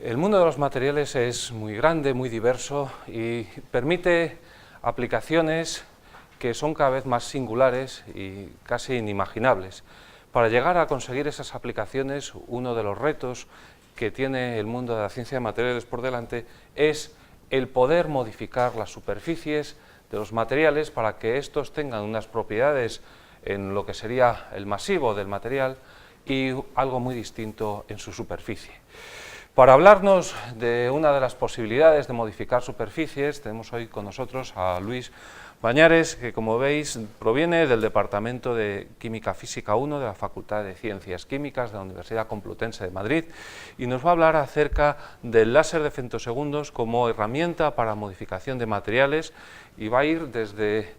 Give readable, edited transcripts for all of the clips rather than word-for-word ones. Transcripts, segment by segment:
El mundo de los materiales es muy grande, muy diverso y permite aplicaciones que son cada vez más singulares y casi inimaginables. Para llegar a conseguir esas aplicaciones, uno de los retos que tiene el mundo de la ciencia de materiales por delante es el poder modificar las superficies de los materiales para que estos tengan unas propiedades en lo que sería el masivo del material y algo muy distinto en su superficie. Para hablarnos de una de las posibilidades de modificar superficies, tenemos hoy con nosotros a Luis Bañares, que como veis proviene del Departamento de Química Física 1 de la Facultad de Ciencias Químicas de la Universidad Complutense de Madrid y nos va a hablar acerca del láser de femtosegundos como herramienta para modificación de materiales y va a ir desde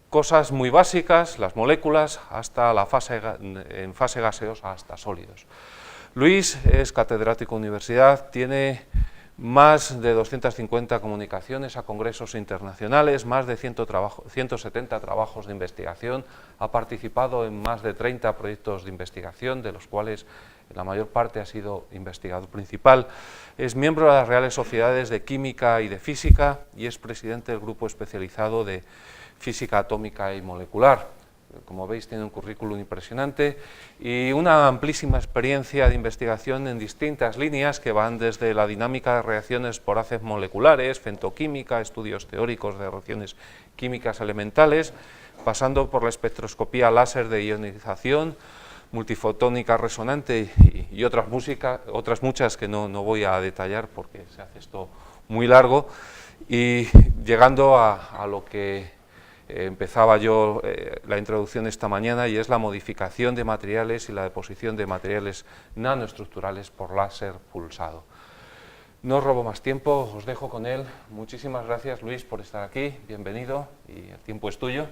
cosas muy básicas, las moléculas, hasta en fase gaseosa, hasta sólidos. Luis es catedrático de universidad, tiene más de 250 comunicaciones a congresos internacionales, más de 170 trabajos de investigación, ha participado en más de 30 proyectos de investigación, de los cuales la mayor parte ha sido investigador principal, es miembro de las Reales Sociedades de Química y de Física y es presidente del grupo especializado de Física Atómica y Molecular. Como veis, tiene un currículum impresionante y una amplísima experiencia de investigación en distintas líneas que van desde la dinámica de reacciones por haces moleculares, fentoquímica, estudios teóricos de reacciones químicas elementales, pasando por la espectroscopía láser de ionización, multifotónica resonante y otras muchas que no voy a detallar porque se hace esto muy largo, y llegando a lo que empezaba yo la introducción esta mañana, y es la modificación de materiales y la deposición de materiales nanoestructurales por láser pulsado. No os robo más tiempo, os dejo con él. Muchísimas gracias, Luis, por estar aquí, bienvenido, y el tiempo es tuyo,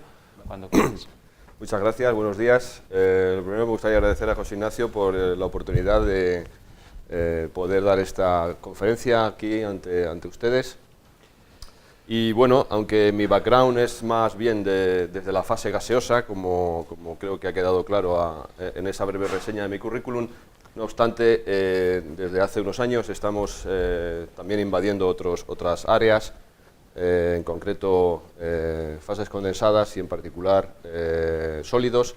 cuando quieras. Muchas gracias, buenos días. Lo primero me gustaría agradecer a José Ignacio por la oportunidad de poder dar esta conferencia aquí ante ustedes. Y bueno, aunque mi background es más bien desde la fase gaseosa, como creo que ha quedado claro en esa breve reseña de mi currículum, no obstante, desde hace unos años estamos también invadiendo otras áreas, en concreto fases condensadas y en particular sólidos,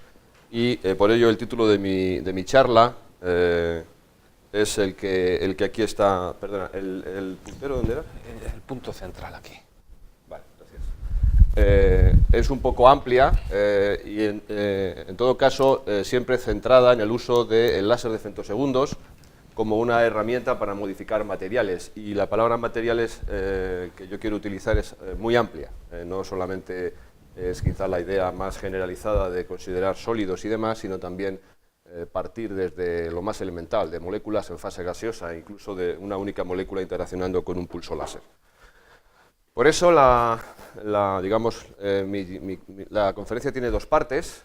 y por ello el título de mi charla es el que aquí está. Perdona, ¿el puntero dónde era? El punto central aquí. Es un poco amplia y en todo caso siempre centrada en el uso del láser de femtosegundos como una herramienta para modificar materiales, y la palabra materiales que yo quiero utilizar es muy amplia, no solamente es quizá la idea más generalizada de considerar sólidos y demás, sino también partir desde lo más elemental, de moléculas en fase gaseosa, incluso de una única molécula interaccionando con un pulso láser. Por eso la conferencia tiene dos partes,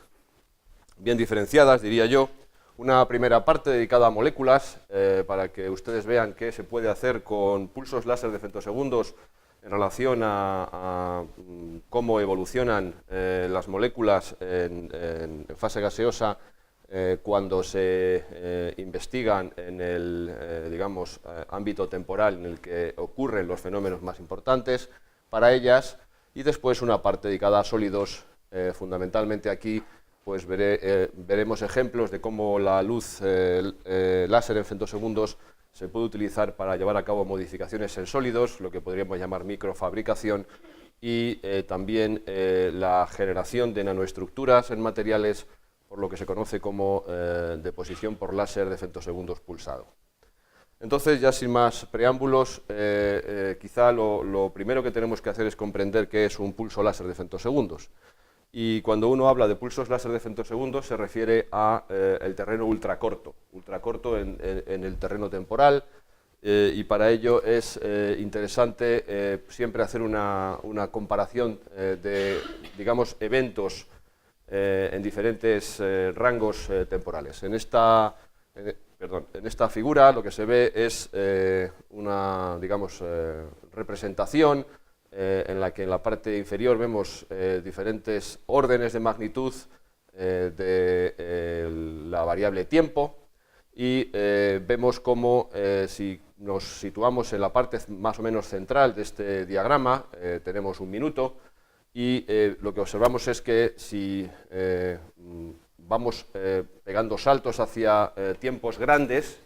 bien diferenciadas, diría yo. Una primera parte dedicada a moléculas, para que ustedes vean qué se puede hacer con pulsos láser de femtosegundos en relación a cómo evolucionan las moléculas en fase gaseosa cuando se investigan en el ámbito temporal en el que ocurren los fenómenos más importantes para ellas, y después una parte dedicada a sólidos. Fundamentalmente aquí pues veremos ejemplos de cómo la luz láser en femtosegundos se puede utilizar para llevar a cabo modificaciones en sólidos, lo que podríamos llamar microfabricación, y también la generación de nanoestructuras en materiales, por lo que se conoce como deposición por láser de femtosegundos pulsado. Entonces, ya sin más preámbulos, quizá lo primero que tenemos que hacer es comprender qué es un pulso láser de femtosegundos. Y cuando uno habla de pulsos láser de femtosegundos se refiere a el terreno ultracorto en el terreno temporal, y para ello es interesante siempre hacer una comparación de, digamos, eventos en diferentes rangos temporales. En esta figura lo que se ve es una, digamos, representación en la que en la parte inferior vemos diferentes órdenes de magnitud de la variable tiempo, y vemos cómo si nos situamos en la parte más o menos central de este diagrama, tenemos 1 minuto, y lo que observamos es que si vamos pegando saltos hacia tiempos grandes,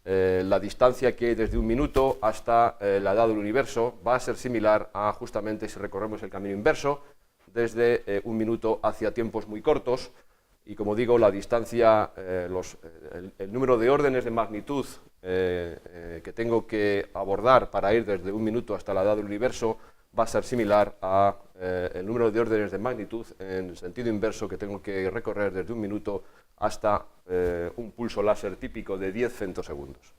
la distancia que hay desde 1 minuto hasta la edad del universo va a ser similar a justamente si recorremos el camino inverso, desde 1 minuto hacia tiempos muy cortos, y como digo, la distancia, el número de órdenes de magnitud que tengo que abordar para ir desde 1 minuto hasta la edad del universo va a ser similar a el número de órdenes de magnitud en sentido inverso que tengo que recorrer desde 1 minuto hasta un pulso láser típico de 10 femtosegundos.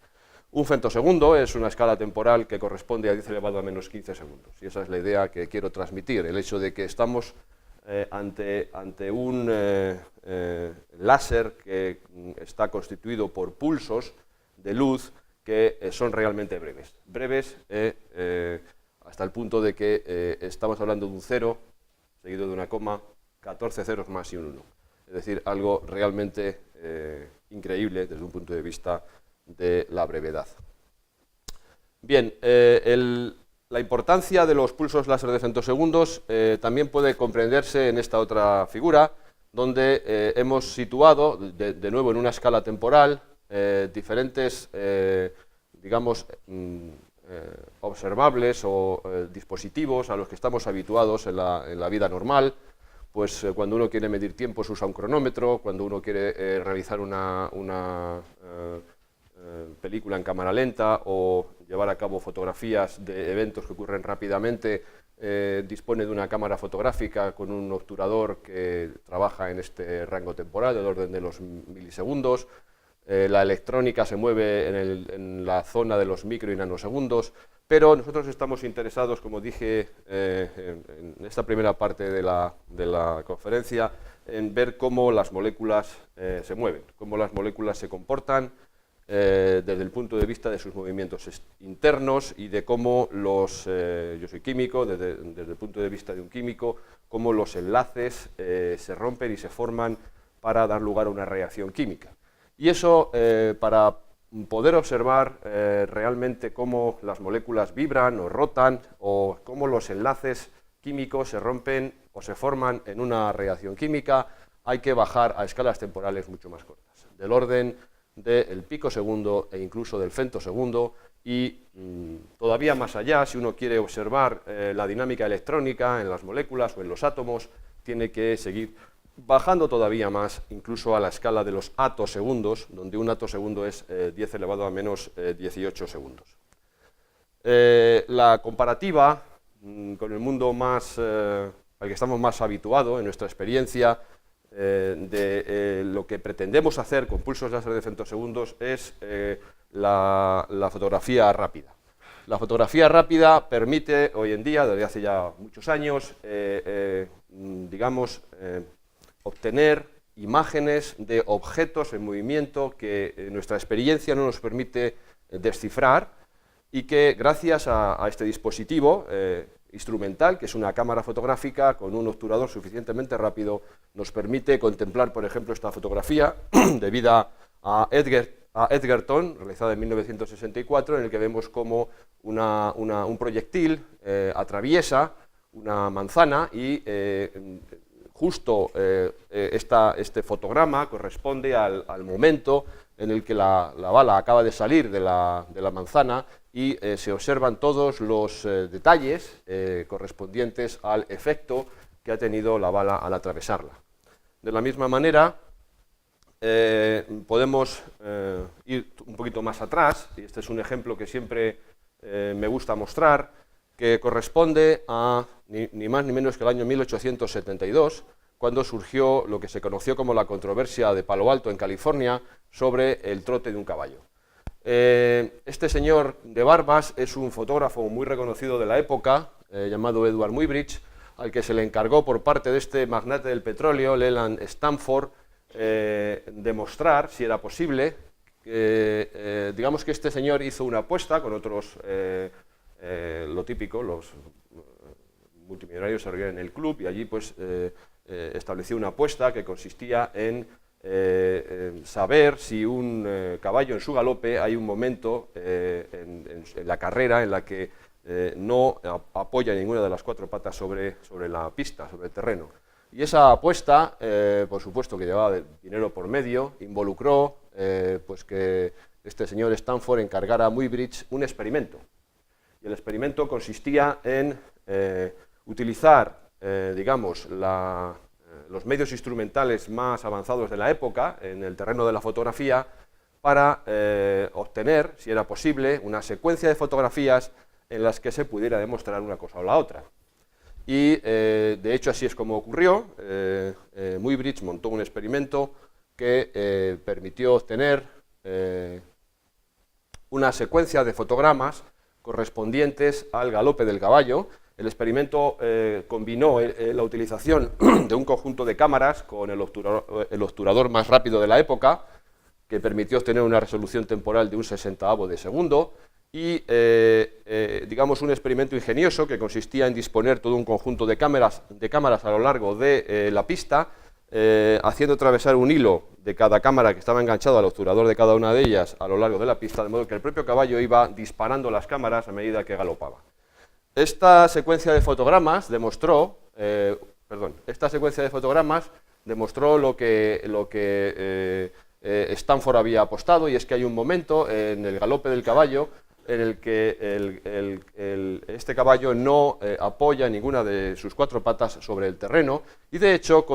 Un femtosegundo es una escala temporal que corresponde a 10 elevado a menos 15 segundos, y esa es la idea que quiero transmitir, el hecho de que estamos ante un láser que está constituido por pulsos de luz que son realmente breves. Breves hasta el punto de que estamos hablando de un 0 seguido de una coma, 14 ceros más y un 1. Es decir, algo realmente increíble desde un punto de vista de la brevedad. Bien, la importancia de los pulsos láser de femtosegundos también puede comprenderse en esta otra figura, donde hemos situado, de nuevo en una escala temporal, diferentes, digamos, observables o dispositivos a los que estamos habituados en la vida normal. Pues cuando uno quiere medir tiempos usa un cronómetro, cuando uno quiere realizar una película en cámara lenta o llevar a cabo fotografías de eventos que ocurren rápidamente, dispone de una cámara fotográfica con un obturador que trabaja en este rango temporal del orden de los milisegundos. La electrónica se mueve en la zona de los micro y nanosegundos, pero nosotros estamos interesados, como dije en esta primera parte de la conferencia, en ver cómo las moléculas se mueven, cómo las moléculas se comportan desde el punto de vista de sus movimientos internos y de cómo yo soy químico, desde el punto de vista de un químico, cómo los enlaces se rompen y se forman para dar lugar a una reacción química. Y eso para poder observar realmente cómo las moléculas vibran o rotan o cómo los enlaces químicos se rompen o se forman en una reacción química, hay que bajar a escalas temporales mucho más cortas, del orden del picosegundo e incluso del femtosegundo, y todavía más allá, si uno quiere observar la dinámica electrónica en las moléculas o en los átomos, tiene que seguir bajando todavía más, incluso a la escala de los atosegundos, donde un atosegundo es 10 elevado a menos 18 segundos. La comparativa con el mundo al que estamos más habituados en nuestra experiencia de lo que pretendemos hacer con pulsos láser de femtosegundos es la fotografía rápida. La fotografía rápida permite hoy en día, desde hace ya muchos años, digamos, obtener imágenes de objetos en movimiento que nuestra experiencia no nos permite descifrar y que gracias a este dispositivo instrumental, que es una cámara fotográfica con un obturador suficientemente rápido, nos permite contemplar, por ejemplo, esta fotografía debida a Edgerton, realizada en 1964, en el que vemos cómo un proyectil atraviesa una manzana y justo este fotograma corresponde al momento en el que la bala acaba de salir de la manzana y se observan todos los detalles correspondientes al efecto que ha tenido la bala al atravesarla. De la misma manera, podemos ir un poquito más atrás, y este es un ejemplo que siempre me gusta mostrar, que corresponde a ni más ni menos que el año 1872, cuando surgió lo que se conoció como la controversia de Palo Alto, en California, sobre el trote de un caballo. Este señor de barbas es un fotógrafo muy reconocido de la época, llamado Edward Muybridge, al que se le encargó por parte de este magnate del petróleo, Leland Stanford, demostrar si era posible. Digamos que este señor hizo una apuesta con otros, lo típico, los multimillonarios se reunían en el club y allí pues estableció una apuesta que consistía en saber si un caballo en su galope hay un momento en la carrera en la que no apoya ninguna de las cuatro patas sobre la pista, sobre el terreno. Y esa apuesta, por supuesto que llevaba dinero por medio, involucró pues que este señor Stanford encargara a Muybridge un experimento. Y el experimento consistía en utilizar, digamos, los medios instrumentales más avanzados de la época en el terreno de la fotografía para obtener, si era posible, una secuencia de fotografías en las que se pudiera demostrar una cosa o la otra. Y de hecho así es como ocurrió. Muybridge montó un experimento que permitió obtener una secuencia de fotogramas correspondientes al galope del caballo. El experimento combinó la utilización de un conjunto de cámaras con el obturador más rápido de la época, que permitió obtener una resolución temporal de un 60avo de segundo, y digamos un experimento ingenioso que consistía en disponer todo un conjunto de cámaras a lo largo de la pista, haciendo atravesar un hilo de cada cámara que estaba enganchado al obturador de cada una de ellas a lo largo de la pista, de modo que el propio caballo iba disparando las cámaras a medida que galopaba. Esta secuencia de fotogramas demostró, lo que Stanford había apostado, y es que hay un momento en el galope del caballo en el que este caballo no apoya ninguna de sus cuatro patas sobre el terreno, y de hecho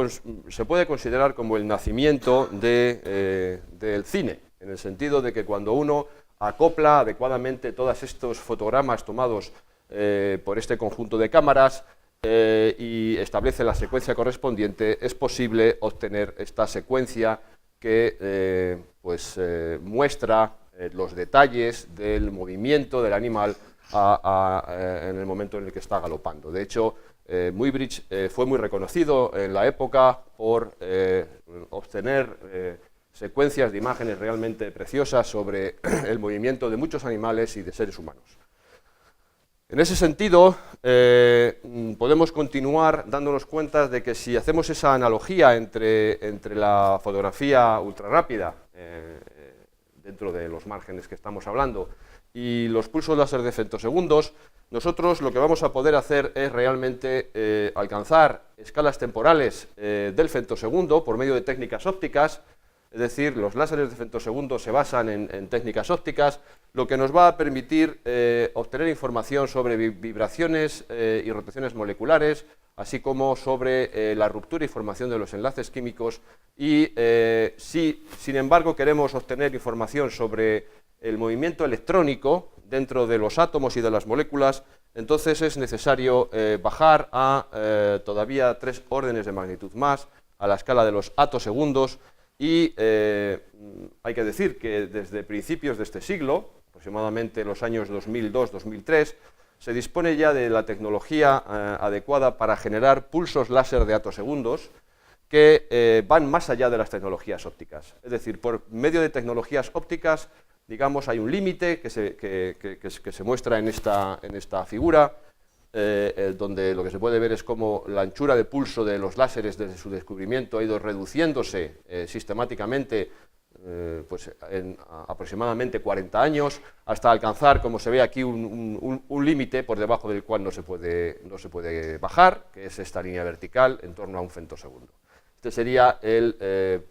se puede considerar como el nacimiento del cine, en el sentido de que cuando uno acopla adecuadamente todos estos fotogramas tomados por este conjunto de cámaras y establece la secuencia correspondiente, es posible obtener esta secuencia que muestra los detalles del movimiento del animal en el momento en el que está galopando. De hecho, Muybridge fue muy reconocido en la época por obtener secuencias de imágenes realmente preciosas sobre el movimiento de muchos animales y de seres humanos. En ese sentido, podemos continuar dándonos cuenta de que si hacemos esa analogía entre la fotografía ultrarrápida, dentro de los márgenes que estamos hablando, y los pulsos láser de femtosegundos, nosotros lo que vamos a poder hacer es realmente alcanzar escalas temporales del femtosegundo por medio de técnicas ópticas. Es decir, los láseres de femtosegundos se basan en técnicas ópticas, lo que nos va a permitir obtener información sobre vibraciones y rotaciones moleculares, así como sobre la ruptura y formación de los enlaces químicos. Y si, sin embargo, queremos obtener información sobre el movimiento electrónico dentro de los átomos y de las moléculas, entonces es necesario bajar a todavía 3 órdenes de magnitud más, a la escala de los atosegundos. Y hay que decir que desde principios de este siglo, aproximadamente los años 2002-2003, se dispone ya de la tecnología adecuada para generar pulsos láser de atosegundos que van más allá de las tecnologías ópticas. Es decir, por medio de tecnologías ópticas, digamos, hay un límite que se muestra en esta figura, donde lo que se puede ver es cómo la anchura de pulso de los láseres desde su descubrimiento ha ido reduciéndose sistemáticamente en aproximadamente 40 años, hasta alcanzar, como se ve aquí, un límite por debajo del cual no se puede bajar, que es esta línea vertical en torno a un femtosegundo. Este sería el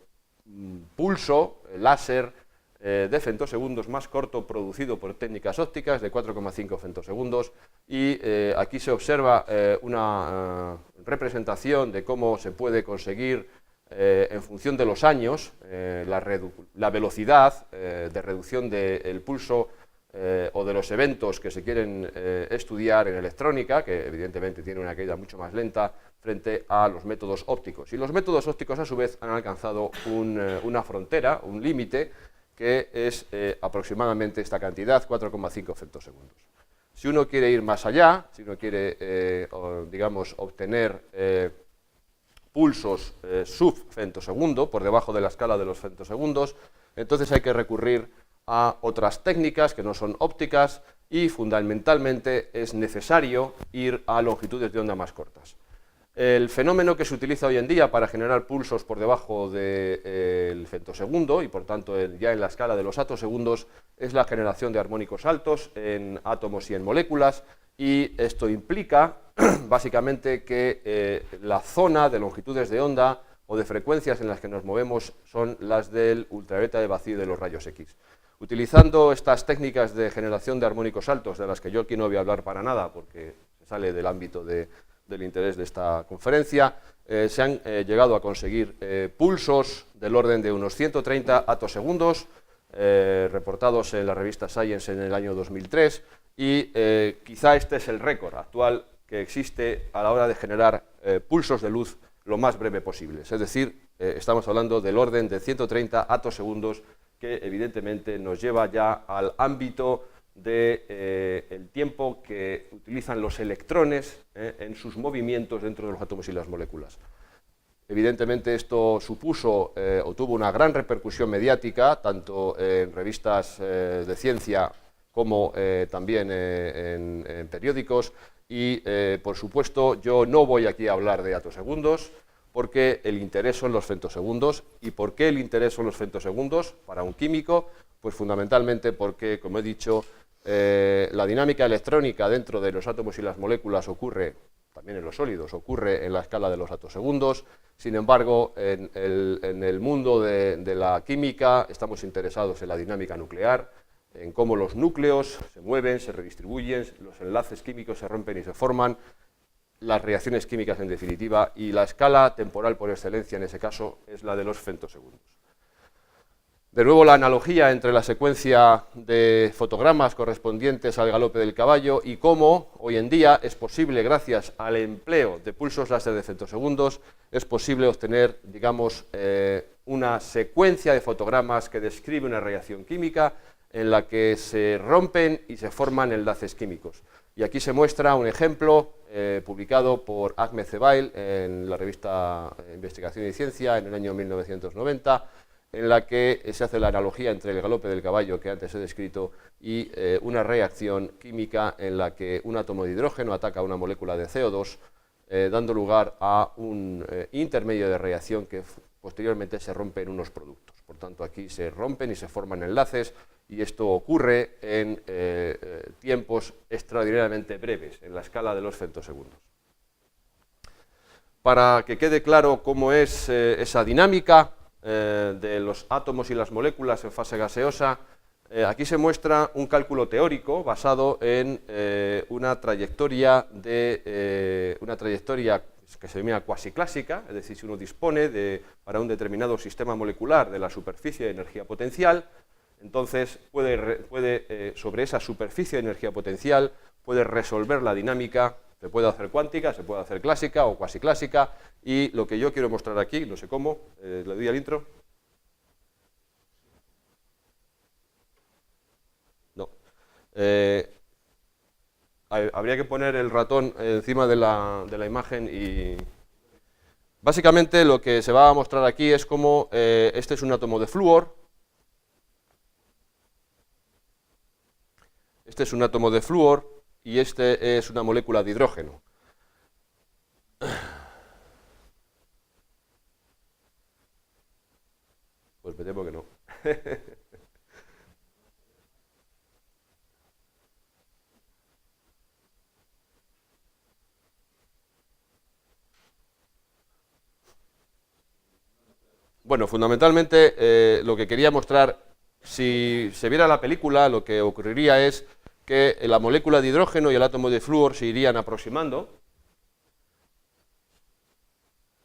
pulso láser de femtosegundos más corto producido por técnicas ópticas, de 4,5 femtosegundos, y aquí se observa una representación de cómo se puede conseguir en función de los años la velocidad de reducción del pulso o de los eventos que se quieren estudiar en electrónica, que evidentemente tiene una caída mucho más lenta frente a los métodos ópticos. Y los métodos ópticos, a su vez, han alcanzado una frontera, un límite, que es aproximadamente esta cantidad, 4,5 femtosegundos. Si uno quiere ir más allá, si uno quiere, digamos, obtener pulsos sub-femtosegundo, por debajo de la escala de los femtosegundos, entonces hay que recurrir a otras técnicas que no son ópticas, y fundamentalmente es necesario ir a longitudes de onda más cortas. El fenómeno que se utiliza hoy en día para generar pulsos por debajo del femtosegundo y por tanto ya en la escala de los atosegundos es la generación de armónicos altos en átomos y en moléculas, y esto implica básicamente que la zona de longitudes de onda o de frecuencias en las que nos movemos son las del ultravioleta de vacío y de los rayos X. Utilizando estas técnicas de generación de armónicos altos, de las que yo aquí no voy a hablar para nada porque se sale del ámbito del interés de esta conferencia, se han llegado a conseguir pulsos del orden de unos 130 atosegundos, reportados en la revista Science en el año 2003, y quizá este es el récord actual que existe a la hora de generar pulsos de luz lo más breve posible. Es decir, estamos hablando del orden de 130 atosegundos, que evidentemente nos lleva ya al ámbito del tiempo que utilizan los electrones en sus movimientos dentro de los átomos y las moléculas. Evidentemente esto supuso o tuvo una gran repercusión mediática, tanto en revistas de ciencia como también en periódicos, y por supuesto yo no voy aquí a hablar de atosegundos, porque el interés son los femtosegundos. ¿Y por qué el interés son los femtosegundos para un químico? Pues fundamentalmente porque, como he dicho, la dinámica electrónica dentro de los átomos y las moléculas ocurre, también en los sólidos, ocurre en la escala de los atosegundos. Sin embargo, en el mundo de la química estamos interesados en la dinámica nuclear, en cómo los núcleos se mueven, se redistribuyen, los enlaces químicos se rompen y se forman, las reacciones químicas en definitiva, y la escala temporal por excelencia en ese caso es la de los femtosegundos. De nuevo, la analogía entre la secuencia de fotogramas correspondientes al galope del caballo y cómo hoy en día es posible, gracias al empleo de pulsos láser de femtosegundos, es posible obtener, digamos, una secuencia de fotogramas que describe una reacción química en la que se rompen y se forman enlaces químicos. Y aquí se muestra un ejemplo publicado por Ahmed Zebail en la revista Investigación y Ciencia en el año 1990, en la que se hace la analogía entre el galope del caballo que antes he descrito y una reacción química en la que un átomo de hidrógeno ataca a una molécula de CO2, dando lugar a un intermedio de reacción que posteriormente se rompe en unos productos. Por tanto, aquí se rompen y se forman enlaces, y esto ocurre en tiempos extraordinariamente breves, en la escala de los femtosegundos. Para que quede claro cómo es esa dinámica de los átomos y las moléculas en fase gaseosa, aquí se muestra un cálculo teórico basado en una trayectoria que se denomina cuasiclásica, es decir, si uno dispone para un determinado sistema molecular de la superficie de energía potencial, entonces sobre esa superficie de energía potencial puede resolver la dinámica. Se puede hacer cuántica, se puede hacer clásica o cuasiclásica, y lo que yo quiero mostrar aquí, no sé cómo, le doy al intro. No. Habría que poner el ratón encima de la imagen, y básicamente lo que se va a mostrar aquí es cómo este es un átomo de flúor. Este es un átomo de flúor y este es una molécula de hidrógeno. Pues me temo que no. Bueno, fundamentalmente lo que quería mostrar, si se viera la película, lo que ocurriría es que la molécula de hidrógeno y el átomo de flúor se irían aproximando,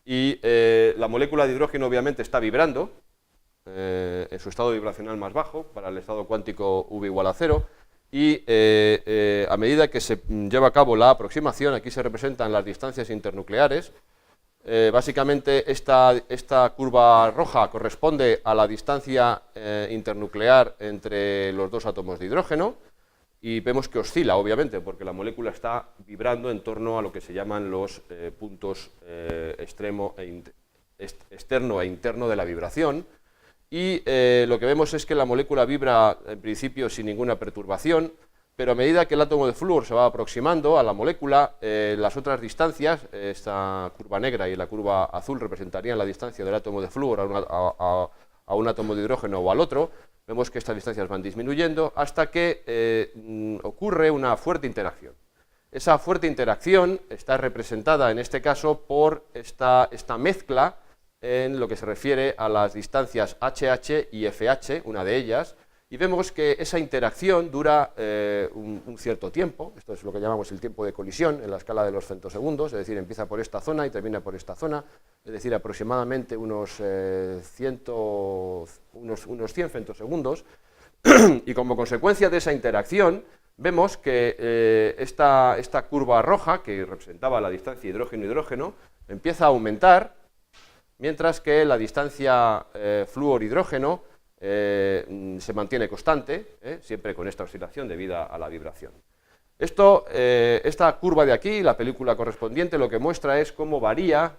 y la molécula de hidrógeno obviamente está vibrando en su estado vibracional más bajo, para el estado cuántico V igual a 0, y a medida que se lleva a cabo la aproximación, aquí se representan las distancias internucleares. Básicamente esta curva roja corresponde a la distancia internuclear entre los dos átomos de hidrógeno, y vemos que oscila, obviamente, porque la molécula está vibrando en torno a lo que se llaman los puntos externo e interno de la vibración, y lo que vemos es que la molécula vibra en principio sin ninguna perturbación, pero a medida que el átomo de flúor se va aproximando a la molécula, las otras distancias, esta curva negra y la curva azul representarían la distancia del átomo de flúor a un átomo de hidrógeno o al otro. Vemos que estas distancias van disminuyendo hasta que ocurre una fuerte interacción. Esa fuerte interacción está representada en este caso por esta mezcla en lo que se refiere a las distancias HH y FH, una de ellas, y vemos que esa interacción dura un cierto tiempo. Esto es lo que llamamos el tiempo de colisión en la escala de los femtosegundos, es decir, empieza por esta zona y termina por esta zona, es decir, aproximadamente unos 100 femtosegundos, y como consecuencia de esa interacción vemos que esta curva roja, que representaba la distancia hidrógeno-hidrógeno, empieza a aumentar, mientras que la distancia flúor-hidrógeno se mantiene constante, siempre con esta oscilación debida a la vibración. Esta curva de aquí, la película correspondiente, lo que muestra es cómo varía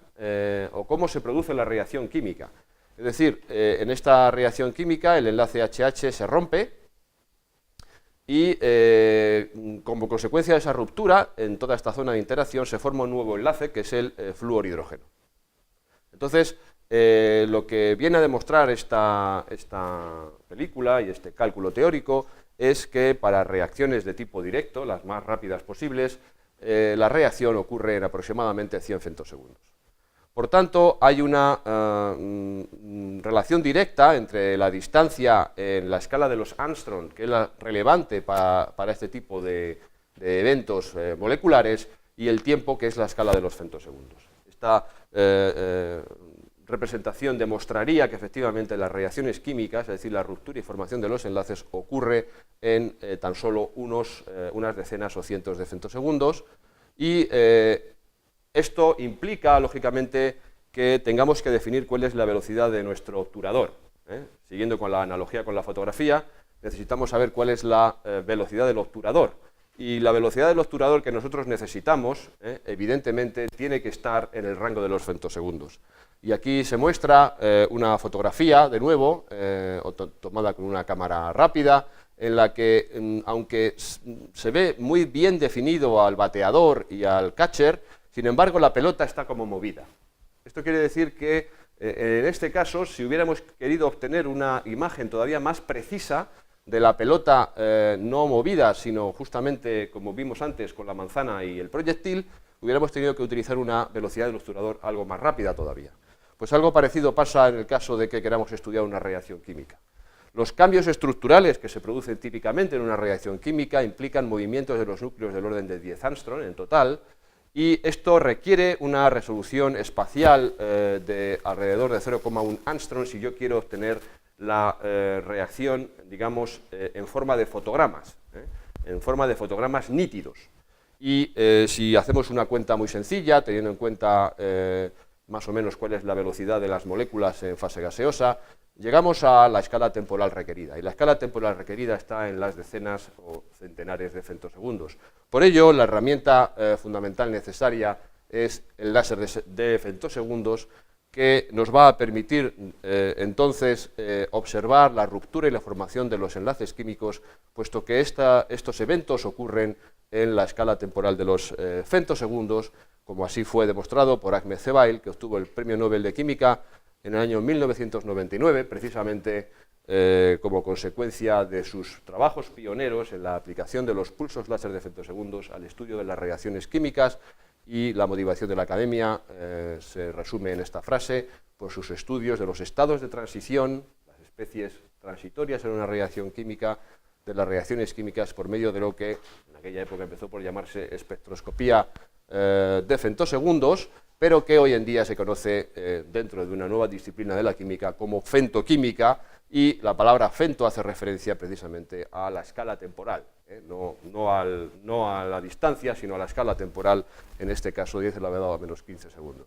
o cómo se produce la reacción química. Es decir, en esta reacción química el enlace HH se rompe y como consecuencia de esa ruptura, en toda esta zona de interacción se forma un nuevo enlace que es el flúor-hidrógeno. Entonces, lo que viene a demostrar esta película y este cálculo teórico es que para reacciones de tipo directo, las más rápidas posibles, la reacción ocurre en aproximadamente 100 femtosegundos. Por tanto, hay una relación directa entre la distancia en la escala de los Armstrong, que es la relevante para este tipo de eventos moleculares, y el tiempo, que es la escala de los femtosegundos. Esta representación demostraría que efectivamente las reacciones químicas, es decir, la ruptura y formación de los enlaces, ocurre en tan solo unas decenas o cientos de femtosegundos, y esto implica, lógicamente, que tengamos que definir cuál es la velocidad de nuestro obturador. Siguiendo con la analogía con la fotografía, necesitamos saber cuál es la velocidad del obturador. Y la velocidad del obturador que nosotros necesitamos, evidentemente, tiene que estar en el rango de los femtosegundos. Y aquí se muestra una fotografía, de nuevo, tomada con una cámara rápida, en la que, aunque se ve muy bien definido al bateador y al catcher, sin embargo la pelota está como movida. Esto quiere decir que, en este caso, si hubiéramos querido obtener una imagen todavía más precisa de la pelota no movida, sino justamente como vimos antes con la manzana y el proyectil, hubiéramos tenido que utilizar una velocidad del obturador algo más rápida todavía. Pues algo parecido pasa en el caso de que queramos estudiar una reacción química. Los cambios estructurales que se producen típicamente en una reacción química implican movimientos de los núcleos del orden de 10 Armstrong en total, y esto requiere una resolución espacial de alrededor de 0,1 Armstrong si yo quiero obtener la reacción, digamos, en forma de fotogramas nítidos. Y si hacemos una cuenta muy sencilla, teniendo en cuenta más o menos cuál es la velocidad de las moléculas en fase gaseosa, llegamos a la escala temporal requerida, y la escala temporal requerida está en las decenas o centenares de femtosegundos. Por ello, la herramienta fundamental necesaria es el láser de femtosegundos, que nos va a permitir entonces observar la ruptura y la formación de los enlaces químicos, puesto que estos eventos ocurren en la escala temporal de los femtosegundos, como así fue demostrado por Ahmed Zewail, que obtuvo el Premio Nobel de Química en el año 1999, precisamente como consecuencia de sus trabajos pioneros en la aplicación de los pulsos láser de femtosegundos al estudio de las reacciones químicas. Y la motivación de la academia se resume en esta frase: por sus estudios de los estados de transición, las especies transitorias en una reacción química, de las reacciones químicas, por medio de lo que en aquella época empezó por llamarse espectroscopía de femtosegundos, pero que hoy en día se conoce dentro de una nueva disciplina de la química como femtoquímica, y la palabra femto hace referencia precisamente a la escala temporal, no a la distancia, sino a la escala temporal, en este caso 10 elevado a menos 15 segundos.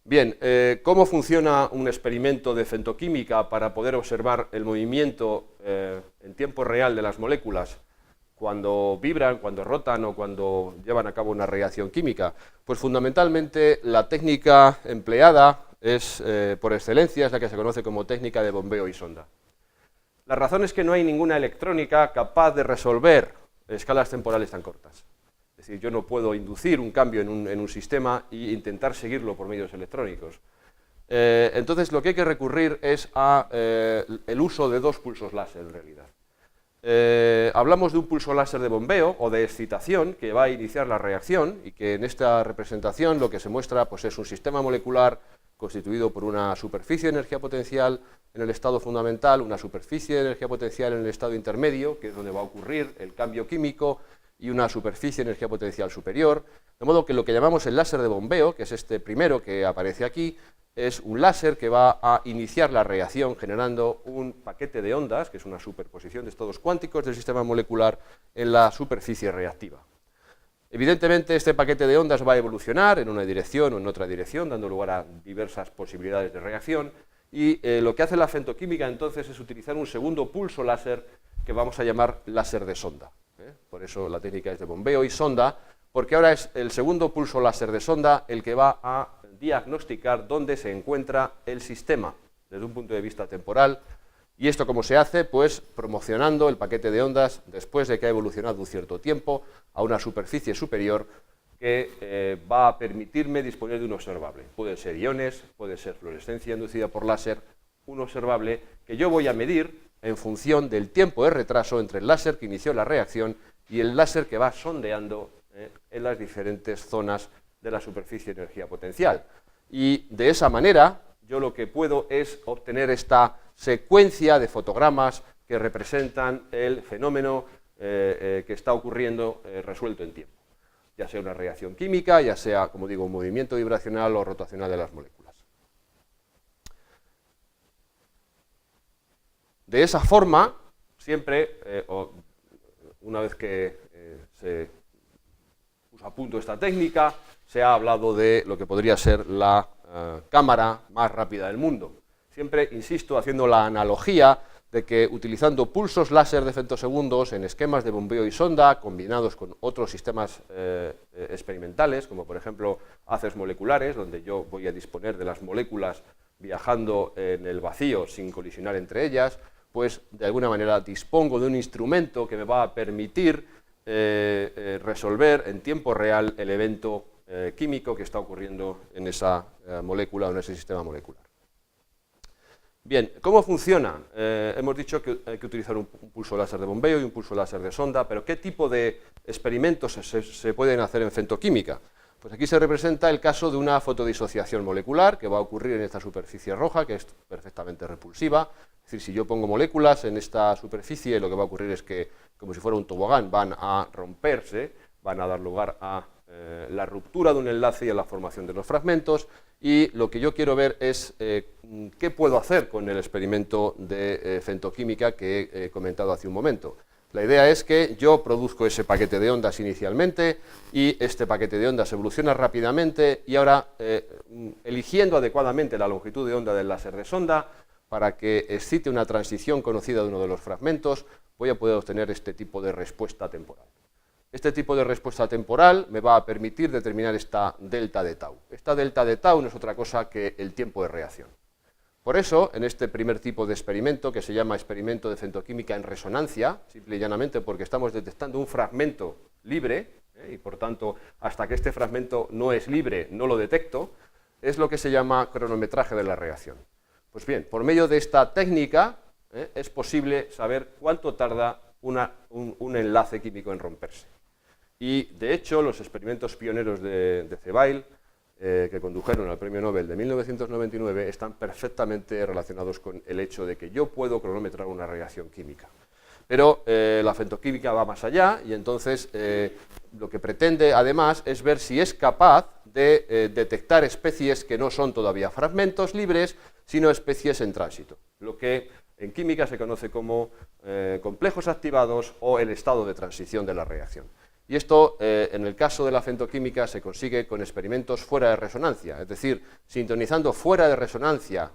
Bien, ¿cómo funciona un experimento de femtoquímica para poder observar el movimiento en tiempo real de las moléculas cuando vibran, cuando rotan o cuando llevan a cabo una reacción química? Pues fundamentalmente la técnica empleada es, por excelencia, es la que se conoce como técnica de bombeo y sonda. La razón es que no hay ninguna electrónica capaz de resolver escalas temporales tan cortas. Es decir, yo no puedo inducir un cambio en un sistema e intentar seguirlo por medios electrónicos. Entonces, lo que hay que recurrir es a el uso de dos pulsos láser, en realidad. Hablamos de un pulso láser de bombeo o de excitación que va a iniciar la reacción y que en esta representación lo que se muestra pues, es un sistema molecular constituido por una superficie de energía potencial en el estado fundamental, una superficie de energía potencial en el estado intermedio, que es donde va a ocurrir el cambio químico, y una superficie de energía potencial superior, de modo que lo que llamamos el láser de bombeo, que es este primero que aparece aquí, es un láser que va a iniciar la reacción generando un paquete de ondas, que es una superposición de estados cuánticos del sistema molecular en la superficie reactiva. Evidentemente, este paquete de ondas va a evolucionar en una dirección o en otra dirección, dando lugar a diversas posibilidades de reacción, y lo que hace la femtoquímica entonces es utilizar un segundo pulso láser que vamos a llamar láser de sonda. Por eso la técnica es de bombeo y sonda, porque ahora es el segundo pulso láser de sonda el que va a diagnosticar dónde se encuentra el sistema desde un punto de vista temporal. ¿Y esto cómo se hace? Pues promocionando el paquete de ondas después de que ha evolucionado un cierto tiempo a una superficie superior que va a permitirme disponer de un observable. Pueden ser iones, puede ser fluorescencia inducida por láser, un observable que yo voy a medir en función del tiempo de retraso entre el láser que inició la reacción y el láser que va sondeando en las diferentes zonas de la superficie de energía potencial. Y de esa manera yo lo que puedo es obtener esta secuencia de fotogramas que representan el fenómeno que está ocurriendo resuelto en tiempo, ya sea una reacción química, ya sea, como digo, un movimiento vibracional o rotacional de las moléculas. De esa forma, siempre, una vez que se puso a punto esta técnica, se ha hablado de lo que podría ser la cámara más rápida del mundo. Siempre, insisto, haciendo la analogía de que utilizando pulsos láser de femtosegundos en esquemas de bombeo y sonda, combinados con otros sistemas experimentales, como por ejemplo haces moleculares, donde yo voy a disponer de las moléculas viajando en el vacío sin colisionar entre ellas, pues de alguna manera dispongo de un instrumento que me va a permitir resolver en tiempo real el evento químico que está ocurriendo en esa molécula o en ese sistema molecular. Bien, ¿cómo funciona? Hemos dicho que hay que utilizar un pulso láser de bombeo y un pulso láser de sonda, pero ¿qué tipo de experimentos se pueden hacer en femtoquímica? Pues aquí se representa el caso de una fotodisociación molecular que va a ocurrir en esta superficie roja, que es perfectamente repulsiva. Es decir, si yo pongo moléculas en esta superficie, lo que va a ocurrir es que, como si fuera un tobogán, van a romperse, van a dar lugar a la ruptura de un enlace y a la formación de los fragmentos, y lo que yo quiero ver es qué puedo hacer con el experimento de femtoquímica que he comentado hace un momento. La idea es que yo produzco ese paquete de ondas inicialmente y este paquete de ondas evoluciona rápidamente y ahora, eligiendo adecuadamente la longitud de onda del láser de sonda para que excite una transición conocida de uno de los fragmentos, voy a poder obtener este tipo de respuesta temporal. Este tipo de respuesta temporal me va a permitir determinar esta delta de tau. Esta delta de tau no es otra cosa que el tiempo de reacción. Por eso, en este primer tipo de experimento, que se llama experimento de femtoquímica en resonancia, simple y llanamente porque estamos detectando un fragmento libre, y por tanto, hasta que este fragmento no es libre, no lo detecto, es lo que se llama cronometraje de la reacción. Pues bien, por medio de esta técnica es posible saber cuánto tarda un enlace químico en romperse. Y, de hecho, los experimentos pioneros de Zeebail, que condujeron al Premio Nobel de 1999, están perfectamente relacionados con el hecho de que yo puedo cronometrar una reacción química. Pero la femtoquímica va más allá y entonces lo que pretende, además, es ver si es capaz de detectar especies que no son todavía fragmentos libres, sino especies en tránsito, lo que en química se conoce como complejos activados o el estado de transición de la reacción. Y esto, en el caso de la femtoquímica, se consigue con experimentos fuera de resonancia, es decir, sintonizando fuera de resonancia,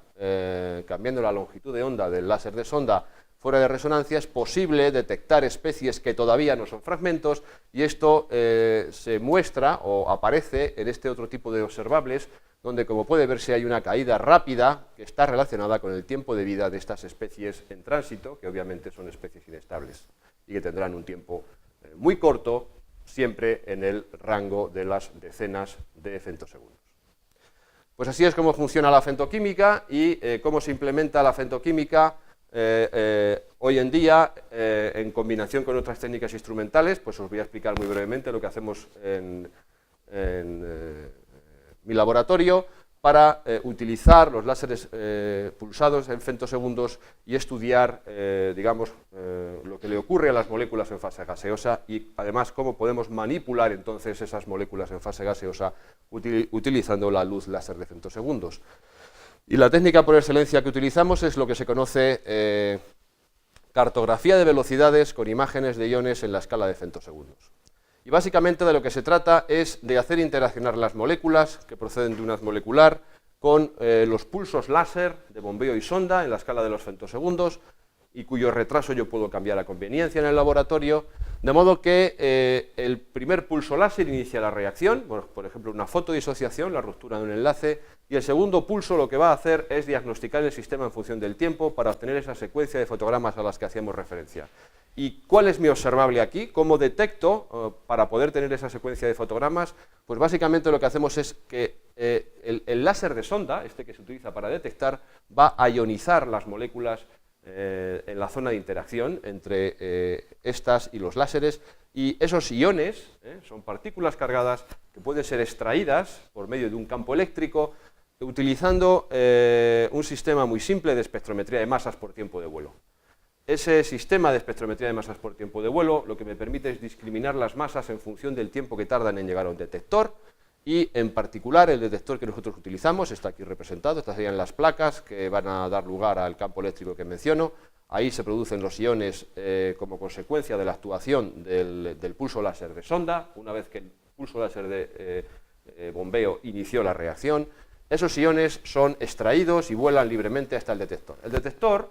cambiando la longitud de onda del láser de sonda fuera de resonancia, es posible detectar especies que todavía no son fragmentos, y esto se muestra o aparece en este otro tipo de observables, donde, como puede verse, hay una caída rápida que está relacionada con el tiempo de vida de estas especies en tránsito, que obviamente son especies inestables y que tendrán un tiempo muy corto, siempre en el rango de las decenas de femtosegundos. Pues así es como funciona la femtoquímica y cómo se implementa la femtoquímica hoy en día en combinación con otras técnicas instrumentales. Pues os voy a explicar muy brevemente lo que hacemos en mi laboratorio para utilizar los láseres pulsados en femtosegundos y estudiar, digamos, lo que le ocurre a las moléculas en fase gaseosa y además cómo podemos manipular entonces esas moléculas en fase gaseosa utilizando la luz láser de femtosegundos. Y la técnica por excelencia que utilizamos es lo que se conoce cartografía de velocidades con imágenes de iones en la escala de femtosegundos. Y básicamente de lo que se trata es de hacer interaccionar las moléculas que proceden de un haz molecular con los pulsos láser de bombeo y sonda en la escala de los femtosegundos y cuyo retraso yo puedo cambiar a conveniencia en el laboratorio, de modo que el primer pulso láser inicia la reacción, bueno, por ejemplo una fotodisociación, la ruptura de un enlace, y el segundo pulso lo que va a hacer es diagnosticar el sistema en función del tiempo para obtener esa secuencia de fotogramas a las que hacíamos referencia. ¿Y cuál es mi observable aquí? ¿Cómo detecto para poder tener esa secuencia de fotogramas? Pues básicamente lo que hacemos es que el láser de sonda, este que se utiliza para detectar, va a ionizar las moléculas en la zona de interacción entre estas y los láseres, y esos iones son partículas cargadas que pueden ser extraídas por medio de un campo eléctrico utilizando un sistema muy simple de espectrometría de masas por tiempo de vuelo. Ese sistema de espectrometría de masas por tiempo de vuelo lo que me permite es discriminar las masas en función del tiempo que tardan en llegar a un detector y en particular el detector que nosotros utilizamos está aquí representado, estas serían las placas que van a dar lugar al campo eléctrico que menciono. Ahí se producen los iones como consecuencia de la actuación del pulso láser de sonda. Una vez que el pulso láser de bombeo inició la reacción, esos iones son extraídos y vuelan libremente hasta el detector. El detector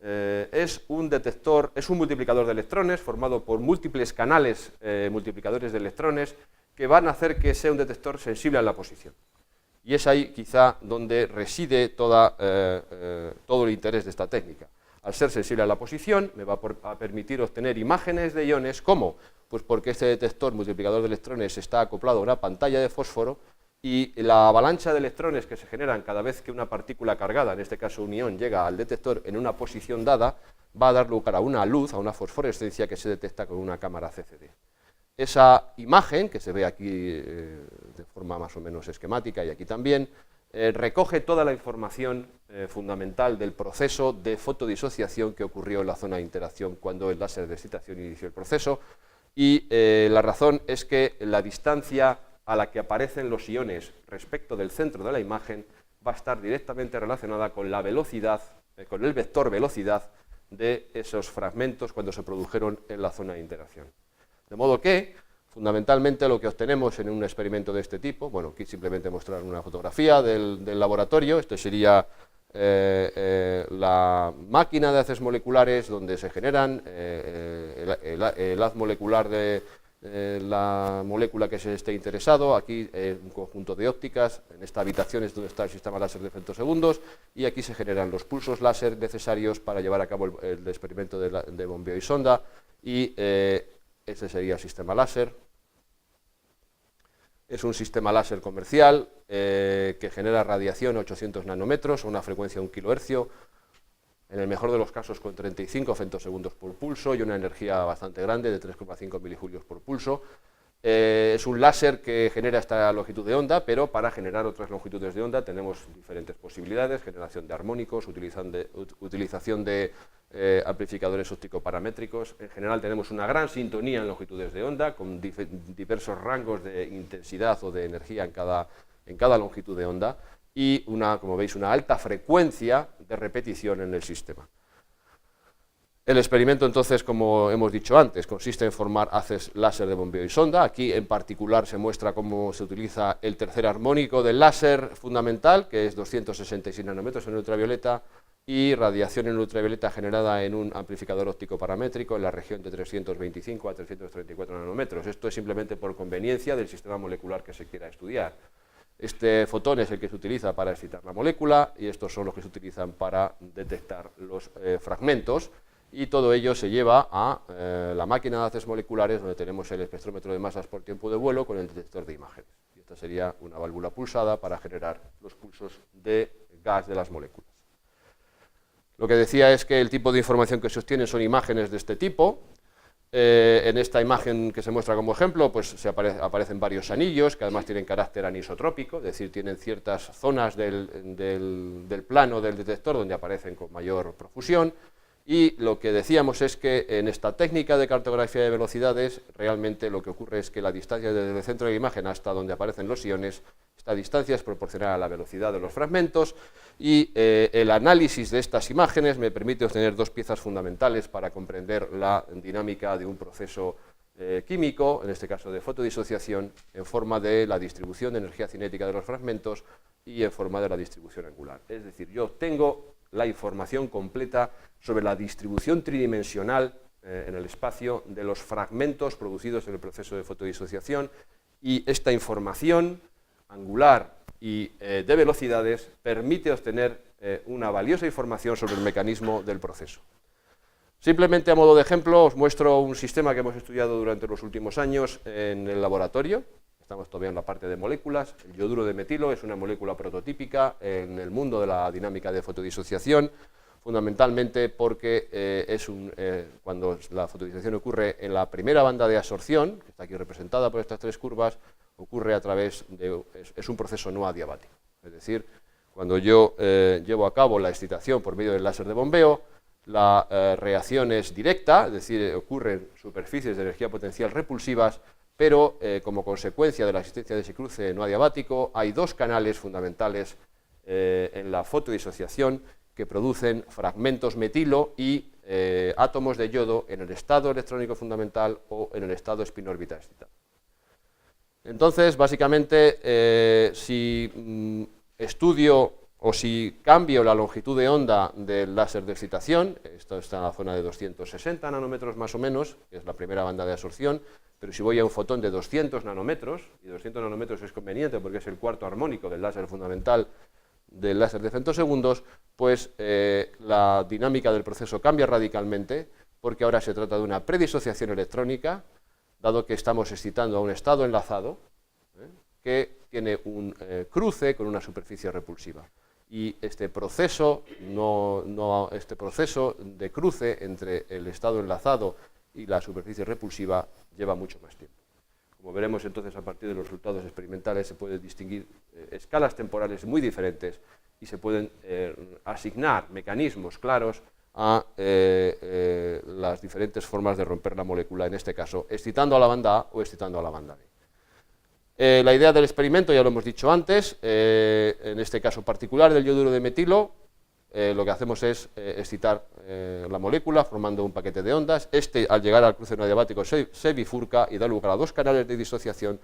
es un multiplicador de electrones formado por múltiples canales multiplicadores de electrones que van a hacer que sea un detector sensible a la posición. Y es ahí quizá donde reside todo el interés de esta técnica. Al ser sensible a la posición me va a permitir obtener imágenes de iones. ¿Cómo? Pues porque este detector multiplicador de electrones está acoplado a una pantalla de fósforo y la avalancha de electrones que se generan cada vez que una partícula cargada, en este caso un ion, llega al detector en una posición dada, va a dar lugar a una luz, a una fosforescencia que se detecta con una cámara CCD. Esa imagen, que se ve aquí de forma más o menos esquemática y aquí también, recoge toda la información fundamental del proceso de fotodisociación que ocurrió en la zona de interacción cuando el láser de excitación inició el proceso, y la razón es que la distancia a la que aparecen los iones respecto del centro de la imagen va a estar directamente relacionada con la velocidad, con el vector velocidad de esos fragmentos cuando se produjeron en la zona de interacción. De modo que, fundamentalmente, lo que obtenemos en un experimento de este tipo, bueno, aquí simplemente mostrar una fotografía del laboratorio, esto sería la máquina de haces moleculares donde se generan el haz molecular de la molécula que se esté interesado. Aquí un conjunto de ópticas, en esta habitación es donde está el sistema láser de femtosegundos y aquí se generan los pulsos láser necesarios para llevar a cabo el experimento de bombeo y sonda y este sería el sistema láser. Es un sistema láser comercial que genera radiación a 800 nanómetros a una frecuencia de 1 kHz, en el mejor de los casos con 35 femtosegundos por pulso y una energía bastante grande de 3,5 milijulios por pulso. Es un láser que genera esta longitud de onda, pero para generar otras longitudes de onda tenemos diferentes posibilidades: generación de armónicos, utilización de amplificadores óptico-paramétricos. En general tenemos una gran sintonía en longitudes de onda, con diversos rangos de intensidad o de energía en cada longitud de onda, y como veis, una alta frecuencia de repetición en el sistema. El experimento, entonces, como hemos dicho antes, consiste en formar haces láser de bombeo y sonda. Aquí, en particular, se muestra cómo se utiliza el tercer armónico del láser fundamental, que es 266 nanómetros en ultravioleta, y radiación en ultravioleta generada en un amplificador óptico paramétrico en la región de 325 a 334 nanómetros. Esto es simplemente por conveniencia del sistema molecular que se quiera estudiar. Este fotón es el que se utiliza para excitar la molécula y estos son los que se utilizan para detectar los fragmentos, y todo ello se lleva a la máquina de haces moleculares, donde tenemos el espectrómetro de masas por tiempo de vuelo con el detector de imágenes. Y esta sería una válvula pulsada para generar los pulsos de gas de las moléculas. Lo que decía es que el tipo de información que se obtiene son imágenes de este tipo. En esta imagen que se muestra como ejemplo, pues aparecen varios anillos que además tienen carácter anisotrópico, es decir, tienen ciertas zonas del plano del detector donde aparecen con mayor profusión, y lo que decíamos es que en esta técnica de cartografía de velocidades realmente lo que ocurre es que la distancia desde el centro de la imagen hasta donde aparecen los iones, esta distancia es proporcional a la velocidad de los fragmentos, y el análisis de estas imágenes me permite obtener dos piezas fundamentales para comprender la dinámica de un proceso químico, en este caso de fotodisociación, en forma de la distribución de energía cinética de los fragmentos y en forma de la distribución angular. Es decir, yo obtengo la información completa sobre la distribución tridimensional en el espacio de los fragmentos producidos en el proceso de fotodisociación, y esta información angular y de velocidades permite obtener una valiosa información sobre el mecanismo del proceso. Simplemente a modo de ejemplo os muestro un sistema que hemos estudiado durante los últimos años en el laboratorio. Estamos todavía en la parte de moléculas. El yoduro de metilo es una molécula prototípica en el mundo de la dinámica de fotodisociación, fundamentalmente porque cuando la fotodisociación ocurre en la primera banda de absorción, que está aquí representada por estas tres curvas, ocurre a través de... es un proceso no adiabático. Es decir, cuando yo llevo a cabo la excitación por medio del láser de bombeo, la reacción es directa, es decir, ocurren superficies de energía potencial repulsivas, pero como consecuencia de la existencia de ese cruce no adiabático, hay dos canales fundamentales en la fotodisociación que producen fragmentos metilo y átomos de yodo en el estado electrónico fundamental o en el estado spin-órbita excitado. Entonces, básicamente, si estudio o si cambio la longitud de onda del láser de excitación, esto está en la zona de 260 nanómetros más o menos, que es la primera banda de absorción, pero si voy a un fotón de 200 nanómetros, y 200 nanómetros es conveniente porque es el cuarto armónico del láser fundamental del láser de femtosegundos, pues la dinámica del proceso cambia radicalmente, porque ahora se trata de una predisociación electrónica, dado que estamos excitando a un estado enlazado que tiene un cruce con una superficie repulsiva. Y este proceso de cruce entre el estado enlazado y la superficie repulsiva lleva mucho más tiempo. Como veremos entonces a partir de los resultados experimentales se pueden distinguir escalas temporales muy diferentes y se pueden asignar mecanismos claros a las diferentes formas de romper la molécula, en este caso excitando a la banda A o excitando a la banda B. La idea del experimento ya lo hemos dicho antes, en este caso particular del yoduro de metilo, lo que hacemos es excitar la molécula formando un paquete de ondas. Al llegar al cruce no adiabático se bifurca y da lugar a dos canales de disociación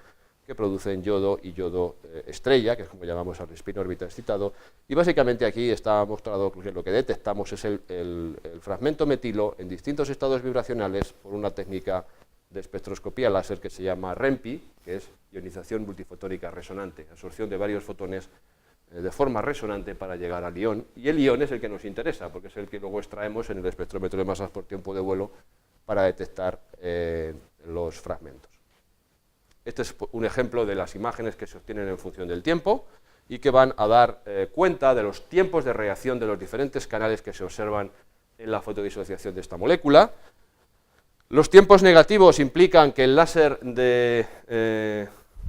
que producen yodo y yodo estrella, que es como llamamos al spin órbita excitado, y básicamente aquí está mostrado que lo que detectamos es el fragmento metilo en distintos estados vibracionales por una técnica de espectroscopía láser que se llama REMPI, que es ionización multifotónica resonante, absorción de varios fotones de forma resonante para llegar al ion, y el ion es el que nos interesa, porque es el que luego extraemos en el espectrómetro de masas por tiempo de vuelo para detectar los fragmentos. Este es un ejemplo de las imágenes que se obtienen en función del tiempo y que van a dar cuenta de los tiempos de reacción de los diferentes canales que se observan en la fotodisociación de esta molécula. Los tiempos negativos implican que el láser de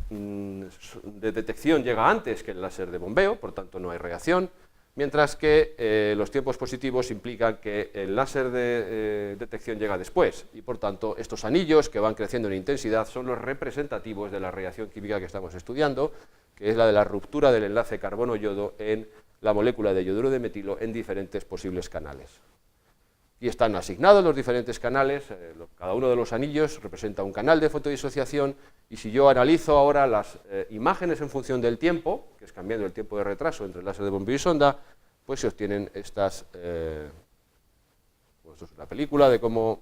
detección llega antes que el láser de bombeo, por tanto no hay reacción, mientras que los tiempos positivos implican que el láser de detección llega después, y por tanto estos anillos que van creciendo en intensidad son los representativos de la reacción química que estamos estudiando, que es la de la ruptura del enlace carbono-yodo en la molécula de yoduro de metilo en diferentes posibles canales. Y están asignados los diferentes canales, cada uno de los anillos representa un canal de fotodisociación, y si yo analizo ahora las imágenes en función del tiempo, que es cambiando el tiempo de retraso entre el láser de bombeo y sonda, pues se obtienen estas, pues esto es una película de cómo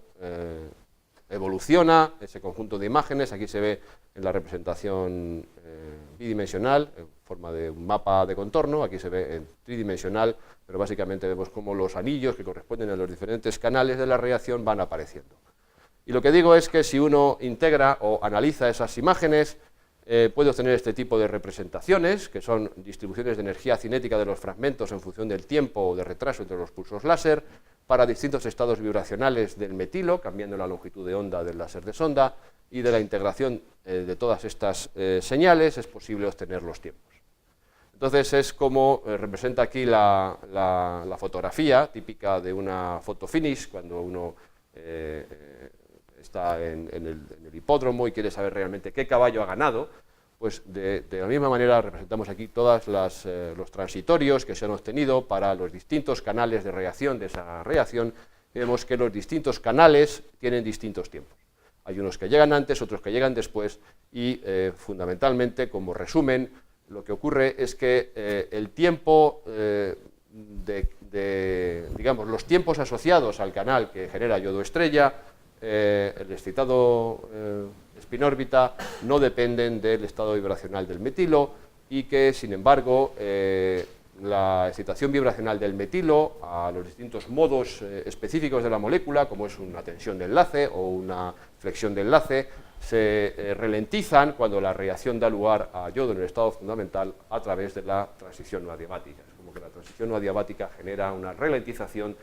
evoluciona ese conjunto de imágenes. Aquí se ve en la representación bidimensional, forma de un mapa de contorno, aquí se ve en tridimensional, pero básicamente vemos cómo los anillos que corresponden a los diferentes canales de la reacción van apareciendo. Y lo que digo es que si uno integra o analiza esas imágenes, puede obtener este tipo de representaciones, que son distribuciones de energía cinética de los fragmentos en función del tiempo o de retraso entre los pulsos láser, para distintos estados vibracionales del metilo, cambiando la longitud de onda del láser de sonda, y de la integración de todas estas señales es posible obtener los tiempos. Entonces es como representa aquí la fotografía típica de una foto finish, cuando uno está en el hipódromo y quiere saber realmente qué caballo ha ganado. Pues de la misma manera representamos aquí todos los transitorios que se han obtenido para los distintos canales de reacción de esa reacción. Vemos que los distintos canales tienen distintos tiempos. Hay unos que llegan antes, otros que llegan después y fundamentalmente, como resumen, lo que ocurre es que el tiempo digamos, los tiempos asociados al canal que genera yodo estrella, el excitado spin-órbita, no dependen del estado vibracional del metilo y que, sin embargo, la excitación vibracional del metilo a los distintos modos específicos de la molécula, como es una tensión de enlace o una flexión de enlace, se ralentizan cuando la reacción da lugar a yodo en el estado fundamental a través de la transición no adiabática. Es como que la transición no adiabática genera una ralentización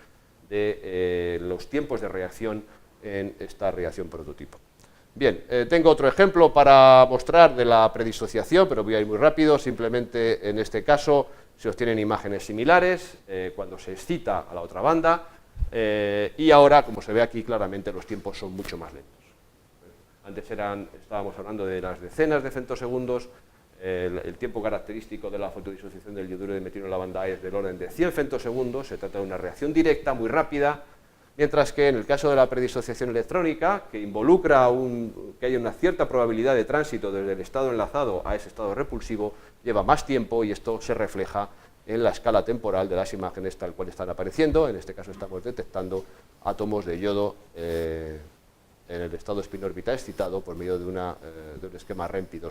de los tiempos de reacción en esta reacción prototipo. Bien, tengo otro ejemplo para mostrar de la predisociación, pero voy a ir muy rápido. Simplemente en este caso se obtienen imágenes similares cuando se excita a la otra banda y ahora, como se ve aquí claramente, los tiempos son mucho más lentos. Antes estábamos hablando de las decenas de femtosegundos, el tiempo característico de la fotodisociación del yoduro de metilo en la banda A es del orden de 100 femtosegundos, se trata de una reacción directa, muy rápida, mientras que en el caso de la predisociación electrónica, que involucra que haya una cierta probabilidad de tránsito desde el estado enlazado a ese estado repulsivo, lleva más tiempo y esto se refleja en la escala temporal de las imágenes tal cual están apareciendo. En este caso estamos detectando átomos de yodo en el estado spin-órbita excitado por medio de un esquema REMPI 2+1.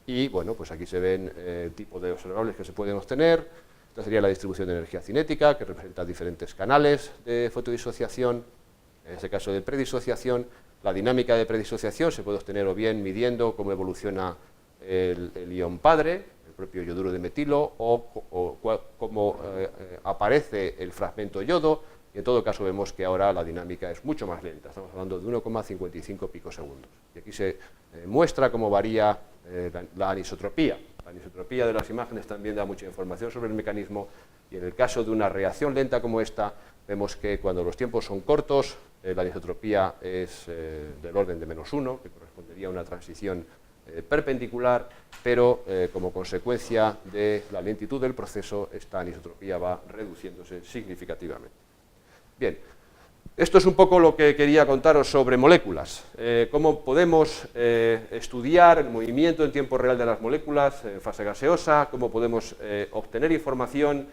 Y bueno, pues aquí se ven el tipo de observables que se pueden obtener. Esta sería la distribución de energía cinética, que representa diferentes canales de fotodisociación. En este caso de predisociación, la dinámica de predisociación se puede obtener o bien midiendo cómo evoluciona el ion padre, el propio yoduro de metilo, o cómo aparece el fragmento yodo, y en todo caso vemos que ahora la dinámica es mucho más lenta, estamos hablando de 1,55 picosegundos. Y aquí se muestra cómo varía la anisotropía. La anisotropía de las imágenes también da mucha información sobre el mecanismo, y en el caso de una reacción lenta como esta, vemos que cuando los tiempos son cortos, la anisotropía es del orden de -1, que correspondería a una transición perpendicular, pero como consecuencia de la lentitud del proceso, esta anisotropía va reduciéndose significativamente. Bien, esto es un poco lo que quería contaros sobre moléculas, cómo podemos estudiar el movimiento en tiempo real de las moléculas en fase gaseosa, cómo podemos obtener información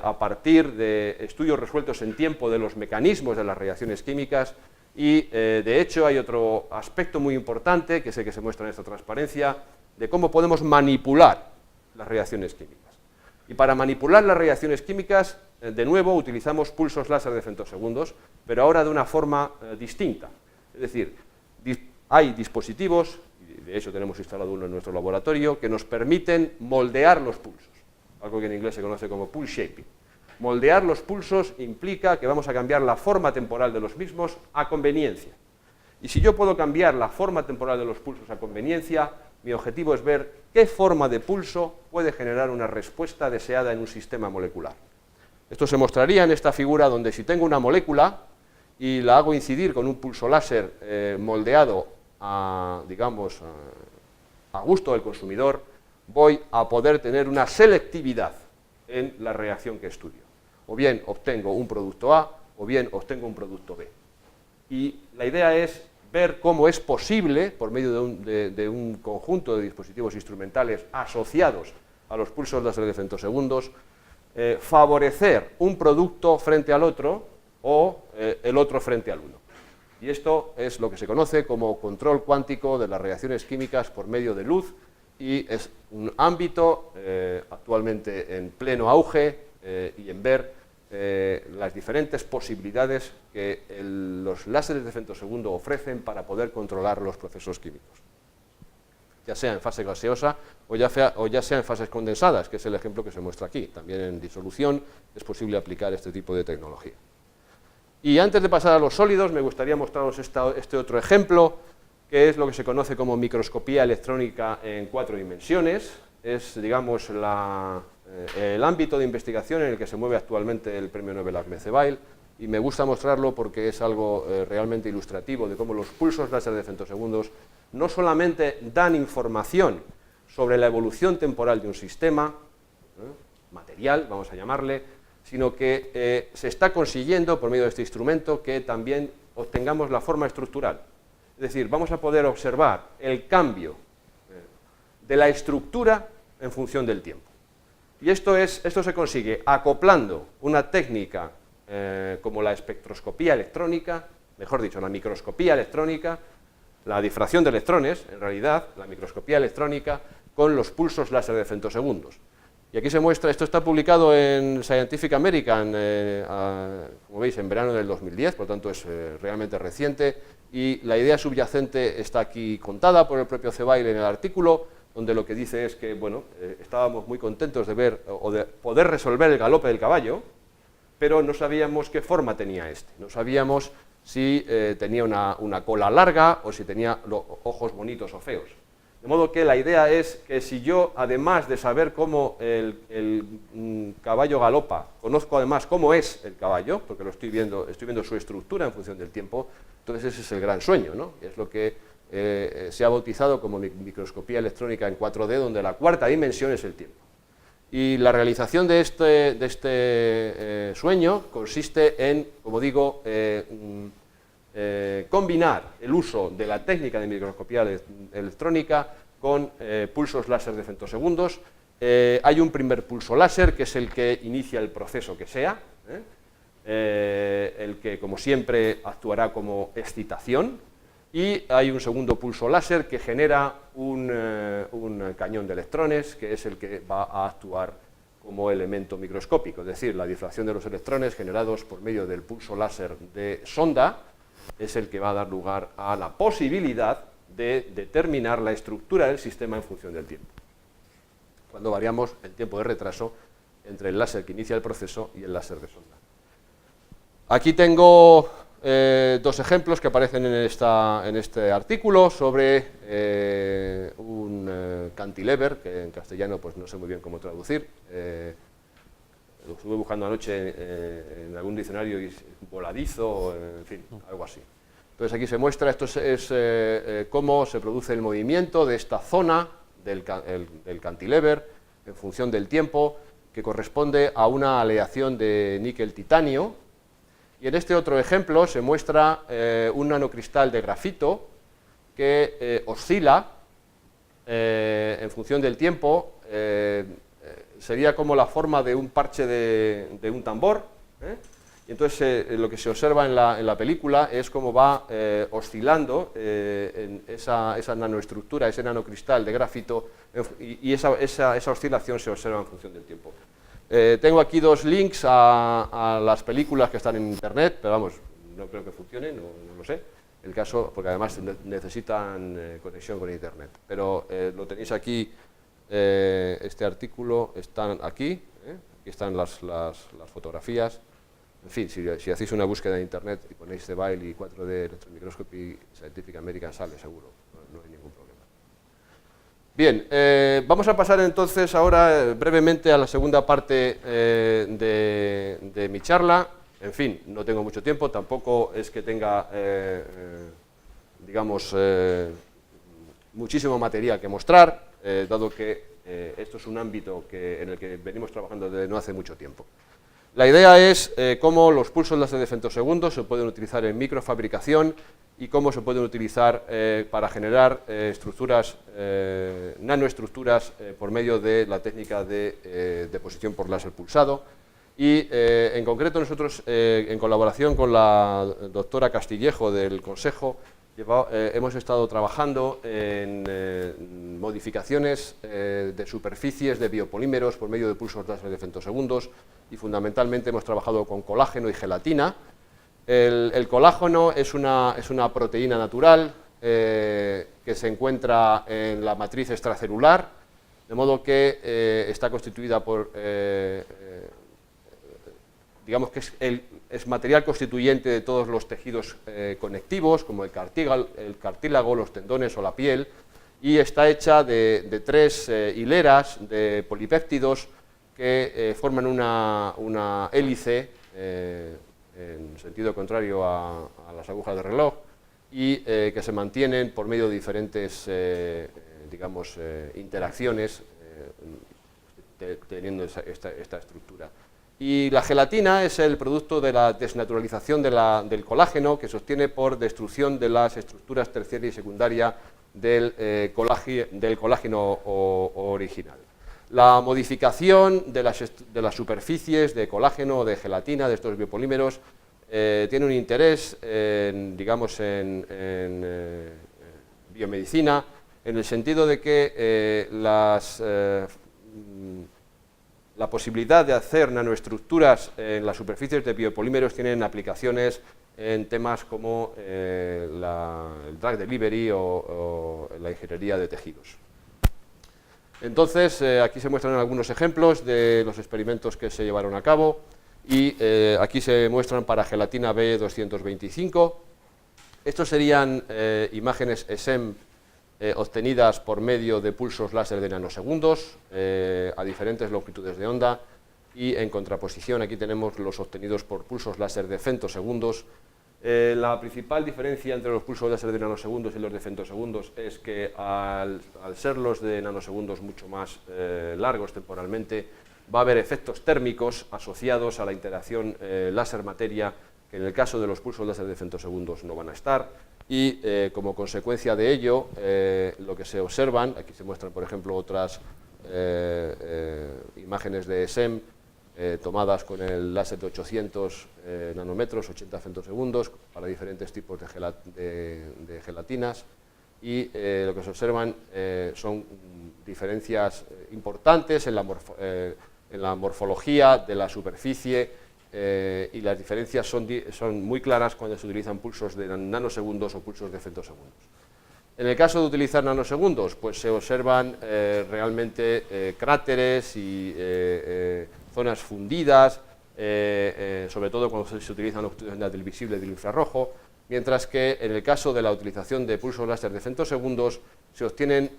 a partir de estudios resueltos en tiempo de los mecanismos de las reacciones químicas y, de hecho, hay otro aspecto muy importante, que es el que se muestra en esta transparencia, de cómo podemos manipular las reacciones químicas. Y para manipular las reacciones químicas, de nuevo, utilizamos pulsos láser de femtosegundos, pero ahora de una forma distinta. Es decir, hay dispositivos, y de hecho tenemos instalado uno en nuestro laboratorio, que nos permiten moldear los pulsos, algo que en inglés se conoce como pulse shaping. Moldear los pulsos implica que vamos a cambiar la forma temporal de los mismos a conveniencia. Y si yo puedo cambiar la forma temporal de los pulsos a conveniencia, mi objetivo es ver qué forma de pulso puede generar una respuesta deseada en un sistema molecular. Esto se mostraría en esta figura, donde si tengo una molécula y la hago incidir con un pulso láser moldeado a gusto del consumidor, voy a poder tener una selectividad en la reacción que estudio. O bien obtengo un producto A, o bien obtengo un producto B. Y la idea es ver cómo es posible, por medio de un conjunto de dispositivos instrumentales asociados a los pulsos láser de femtosegundos, favorecer un producto frente al otro o el otro frente al uno. Y esto es lo que se conoce como control cuántico de las reacciones químicas por medio de luz y es un ámbito actualmente en pleno auge y en ver las diferentes posibilidades que los láseres de femtosegundo ofrecen para poder controlar los procesos químicos, ya sea en fase gaseosa o ya sea en fases condensadas, que es el ejemplo que se muestra aquí. También en disolución es posible aplicar este tipo de tecnología. Y antes de pasar a los sólidos, me gustaría mostraros este otro ejemplo, que es lo que se conoce como microscopía electrónica en 4 dimensiones. Es, digamos, el ámbito de investigación en el que se mueve actualmente el Premio Nobel Ahmed-Zewail, y me gusta mostrarlo porque es algo realmente ilustrativo de cómo los pulsos láser de femtosegundos no solamente dan información sobre la evolución temporal de un sistema, material, vamos a llamarle, sino que se está consiguiendo, por medio de este instrumento, que también obtengamos la forma estructural. Es decir, vamos a poder observar el cambio de la estructura en función del tiempo. Y esto se consigue acoplando una técnica como la espectroscopía electrónica, mejor dicho, la microscopía electrónica, la difracción de electrones, en realidad, la microscopía electrónica, con los pulsos láser de femtosegundos. Y aquí se muestra, esto está publicado en Scientific American, como veis, en verano del 2010, por lo tanto es realmente reciente, y la idea subyacente está aquí contada por el propio Zewail en el artículo, donde lo que dice es que, bueno, estábamos muy contentos de ver o de poder resolver el galope del caballo, pero no sabíamos qué forma tenía este, no sabíamos si tenía una cola larga o si tenía ojos bonitos o feos. De modo que la idea es que si yo, además de saber cómo el caballo galopa, conozco además cómo es el caballo, porque lo estoy viendo su estructura en función del tiempo, entonces ese es el gran sueño, ¿no? Es lo que se ha bautizado como microscopía electrónica en 4D, donde la cuarta dimensión es el tiempo. Y la realización de este sueño consiste en, como digo, combinar el uso de la técnica de microscopía electrónica con pulsos láser de femtosegundos. Hay un primer pulso láser, que es el que inicia el proceso que sea, el que, como siempre, actuará como excitación, y hay un segundo pulso láser que genera un cañón de electrones, que es el que va a actuar como elemento microscópico, es decir, la difracción de los electrones generados por medio del pulso láser de sonda es el que va a dar lugar a la posibilidad de determinar la estructura del sistema en función del tiempo, cuando variamos el tiempo de retraso entre el láser que inicia el proceso y el láser de sonda. Aquí tengo dos ejemplos que aparecen en este artículo sobre un cantilever, que en castellano pues no sé muy bien cómo traducir. Lo estuve buscando anoche en algún diccionario y es voladizo, en fin, algo así. Entonces aquí se muestra, esto es cómo se produce el movimiento de esta zona del cantilever en función del tiempo, que corresponde a una aleación de níquel-titanio. Y en este otro ejemplo se muestra un nanocristal de grafito que oscila en función del tiempo. Sería como la forma de un parche de un tambor, y entonces lo que se observa en la película es cómo va oscilando en esa nanoestructura, ese nanocristal de grafito, y esa oscilación se observa en función del tiempo. Tengo aquí dos links a las películas que están en internet, pero vamos, no creo que funcionen, no lo sé, el caso, porque además necesitan conexión con internet, pero lo tenéis aquí. Este artículo están aquí, aquí están las fotografías. En fin, si hacéis una búsqueda en internet y ponéis Zewail y 4D Electron Microscopy Scientific American, sale seguro, no hay ningún problema. Bien, vamos a pasar entonces ahora brevemente a la segunda parte de mi charla. En fin, no tengo mucho tiempo, tampoco es que tenga, digamos, muchísimo material que mostrar, dado que esto es un ámbito en el que venimos trabajando desde no hace mucho tiempo. La idea es cómo los pulsos láser de femtosegundos se pueden utilizar en microfabricación y cómo se pueden utilizar para generar nanoestructuras por medio de la técnica de deposición por láser pulsado. Y en concreto nosotros, en colaboración con la doctora Castillejo del Consejo, hemos estado trabajando en modificaciones de superficies de biopolímeros por medio de pulsos láser de femtosegundos y fundamentalmente hemos trabajado con colágeno y gelatina. El colágeno es una proteína natural que se encuentra en la matriz extracelular, de modo que está constituida por, digamos que es material constituyente de todos los tejidos conectivos, como el cartílago, los tendones o la piel, y está hecha de 3 hileras de polipéptidos que forman una hélice en sentido contrario a las agujas de reloj y que se mantienen por medio de diferentes interacciones teniendo esta estructura. Y la gelatina es el producto de la desnaturalización del colágeno que se obtiene por destrucción de las estructuras terciaria y secundaria del colágeno original. La modificación de las superficies de colágeno o de gelatina de estos biopolímeros tiene un interés en biomedicina, en el sentido de que la posibilidad de hacer nanoestructuras en las superficies de biopolímeros tienen aplicaciones en temas como el drug delivery o la ingeniería de tejidos. Entonces, aquí se muestran algunos ejemplos de los experimentos que se llevaron a cabo y aquí se muestran para gelatina B225. Estos serían imágenes ESEM obtenidas por medio de pulsos láser de nanosegundos a diferentes longitudes de onda y en contraposición aquí tenemos los obtenidos por pulsos láser de femtosegundos. La principal diferencia entre los pulsos láser de nanosegundos y los de femtosegundos es que al ser los de nanosegundos mucho más largos temporalmente, va a haber efectos térmicos asociados a la interacción láser-materia, que en el caso de los pulsos láser de femtosegundos no van a estar, y como consecuencia de ello, lo que se observan, aquí se muestran por ejemplo otras imágenes de ESEM, tomadas con el láser de 800 nanómetros, 80 femtosegundos, para diferentes tipos de gelatinas, y lo que se observan son diferencias importantes en la morfología de la superficie, y las diferencias son muy claras cuando se utilizan pulsos de nanosegundos o pulsos de femtosegundos. En el caso de utilizar nanosegundos, pues se observan realmente cráteres y zonas fundidas, sobre todo cuando se utilizan longitudes del visible y del infrarrojo, mientras que en el caso de la utilización de pulsos láser de femtosegundos se obtienen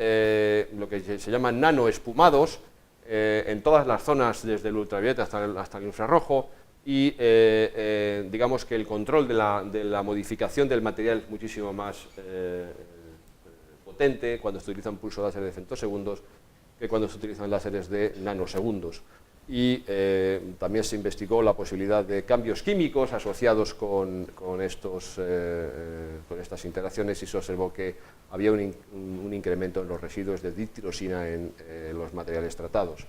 lo que se llaman nanoespumados en todas las zonas, desde el ultravioleta hasta el infrarrojo, y digamos que el control de la modificación del material es muchísimo más potente cuando se utilizan pulsos láser de femtosegundos que cuando se utilizan láseres de nanosegundos. Y también se investigó la posibilidad de cambios químicos asociados con estas interacciones y se observó que había un incremento en los residuos de ditirosina en los materiales tratados.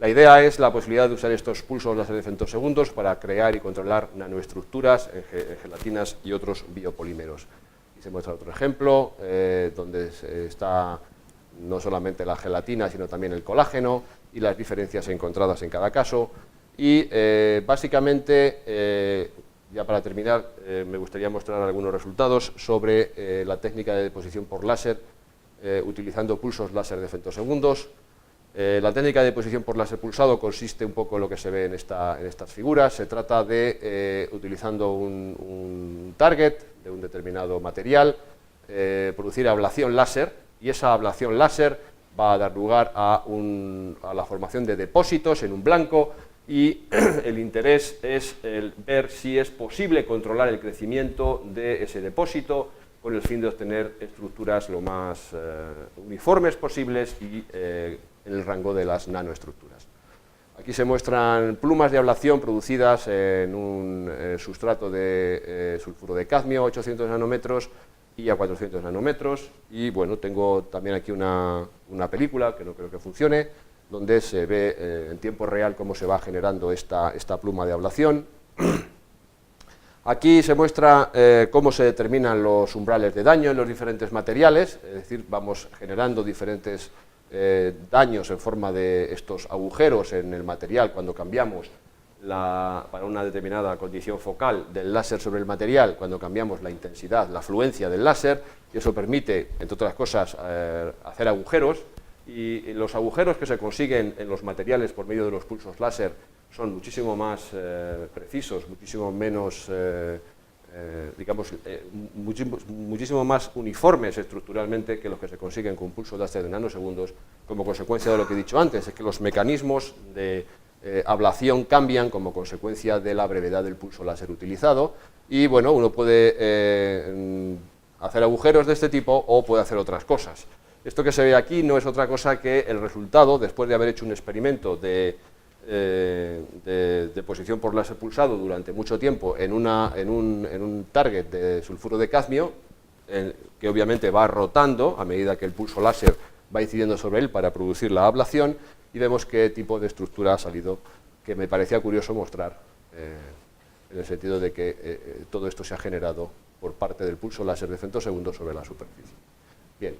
La idea es la posibilidad de usar estos pulsos láser de femtosegundos para crear y controlar nanoestructuras en gelatinas y otros biopolímeros. Aquí se muestra otro ejemplo donde está no solamente la gelatina, sino también el colágeno y las diferencias encontradas en cada caso. Y básicamente, ya para terminar, me gustaría mostrar algunos resultados sobre la técnica de deposición por láser utilizando pulsos láser de femtosegundos. La técnica de deposición por láser pulsado consiste un poco en lo que se ve en estas figuras. Se trata de, utilizando un target de un determinado material, producir ablación láser, y esa ablación láser va a dar lugar a la formación de depósitos en un blanco, y el interés es ver si es posible controlar el crecimiento de ese depósito con el fin de obtener estructuras lo más uniformes posibles y en el rango de las nanoestructuras. Aquí se muestran plumas de ablación producidas en un sustrato de sulfuro de cadmio, 800 nanómetros, y a 400 nanómetros, y bueno, tengo también aquí una película que no creo que funcione, donde se ve en tiempo real cómo se va generando esta pluma de ablación. Aquí se muestra cómo se determinan los umbrales de daño en los diferentes materiales, es decir, vamos generando diferentes daños en forma de estos agujeros en el material cuando cambiamos para una determinada condición focal del láser sobre el material, cuando cambiamos la intensidad, la fluencia del láser, y eso permite, entre otras cosas, hacer agujeros, y los agujeros que se consiguen en los materiales por medio de los pulsos láser son muchísimo más precisos, muchísimo menos, muchísimo más uniformes estructuralmente que los que se consiguen con pulsos láser de nanosegundos, como consecuencia de lo que he dicho antes, es que los mecanismos de ablación cambian como consecuencia de la brevedad del pulso láser utilizado, y bueno, uno puede hacer agujeros de este tipo o puede hacer otras cosas. Esto que se ve aquí no es otra cosa que el resultado, después de haber hecho un experimento de deposición por láser pulsado durante mucho tiempo en un target de sulfuro de cadmio, que obviamente va rotando a medida que el pulso láser va incidiendo sobre él para producir la ablación, y vemos qué tipo de estructura ha salido, que me parecía curioso mostrar, en el sentido de que todo esto se ha generado por parte del pulso láser de femtosegundos sobre la superficie. Bien,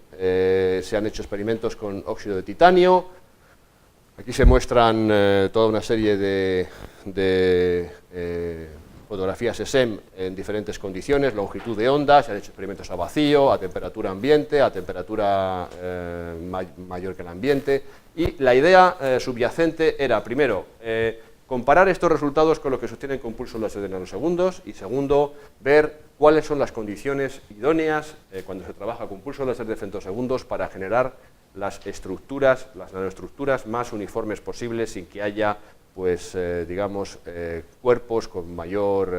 se han hecho experimentos con óxido de titanio. Aquí se muestran toda una serie de fotografías SEM en diferentes condiciones, longitud de onda, se han hecho experimentos a vacío, a temperatura ambiente, a temperatura mayor que el ambiente, y la idea subyacente era, primero, comparar estos resultados con lo que se obtienen con pulsos láser de nanosegundos, y segundo, ver cuáles son las condiciones idóneas cuando se trabaja con pulsos láser de femtosegundos para generar las estructuras, las nanoestructuras más uniformes posibles, sin que haya, pues, digamos, cuerpos con mayor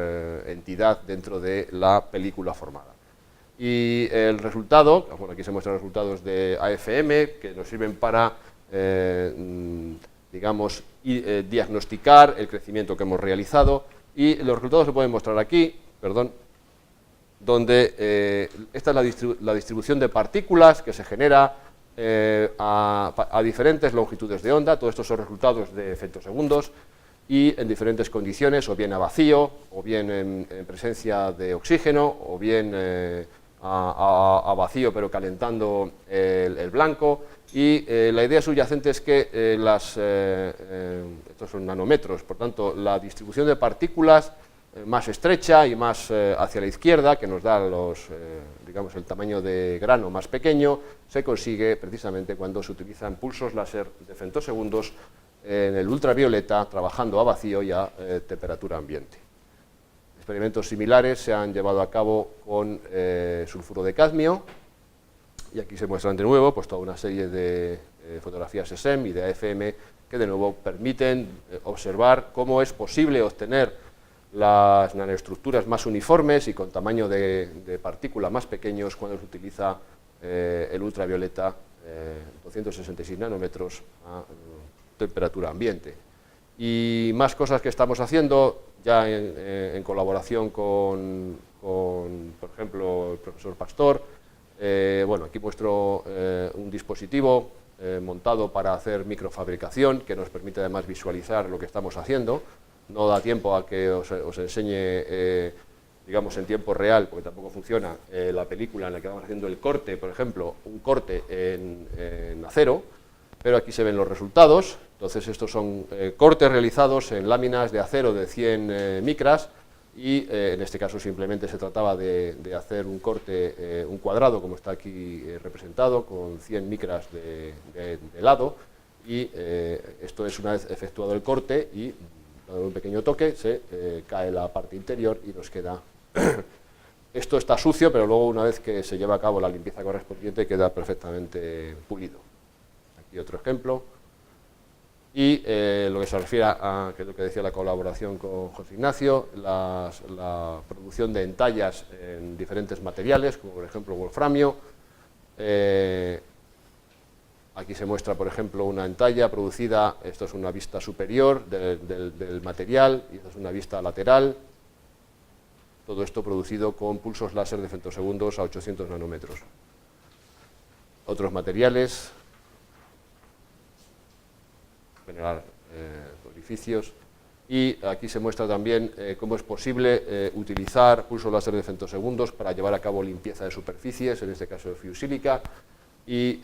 entidad dentro de la película formada. Y el resultado, bueno, aquí se muestran los resultados de AFM, que nos sirven para, digamos, diagnosticar el crecimiento que hemos realizado, y los resultados se pueden mostrar aquí, donde esta es la distribución de partículas que se genera a diferentes longitudes de onda. Todos estos son resultados de femtosegundos y en diferentes condiciones, o bien a vacío, o bien en presencia de oxígeno, o bien a vacío pero calentando el blanco. Y la idea subyacente es que estos son nanómetros, por tanto la distribución de partículas más estrecha y más hacia la izquierda, que nos da digamos, el tamaño de grano más pequeño, se consigue precisamente cuando se utilizan pulsos láser de femtosegundos en el ultravioleta, trabajando a vacío y a temperatura ambiente. Experimentos similares se han llevado a cabo con sulfuro de cadmio, y aquí se muestran de nuevo pues toda una serie de fotografías SEM y de AFM que de nuevo permiten observar cómo es posible obtener las nanoestructuras más uniformes y con tamaño de partícula más pequeños cuando se utiliza el ultravioleta 266 nanómetros a temperatura ambiente. Y más cosas que estamos haciendo ya en colaboración con, por ejemplo, el profesor Pastor. Bueno, aquí muestro un dispositivo montado para hacer microfabricación, que nos permite además visualizar lo que estamos haciendo. No da tiempo a que os enseñe, digamos, en tiempo real, porque tampoco funciona, la película en la que vamos haciendo el corte, por ejemplo, un corte en acero, pero aquí se ven los resultados. Entonces estos son cortes realizados en láminas de acero de 100 micras, y en este caso simplemente se trataba de hacer un corte, un cuadrado, como está aquí representado, con 100 micras de lado, y esto es una vez efectuado el corte y dando un pequeño toque, se cae la parte interior y nos queda... Esto está sucio, pero luego una vez que se lleva a cabo la limpieza correspondiente queda perfectamente pulido. Aquí otro ejemplo. Y lo que se refiere a, que es lo que decía la colaboración con José Ignacio, la producción de entallas en diferentes materiales, como por ejemplo wolframio. Aquí se muestra, por ejemplo, una entalla producida, esto es una vista superior del material, y esta es una vista lateral. Todo esto producido con pulsos láser de femtosegundos a 800 nanómetros. Otros materiales, generar orificios, y aquí se muestra también cómo es posible utilizar pulsos láser de femtosegundos para llevar a cabo limpieza de superficies, en este caso de fiusílica, y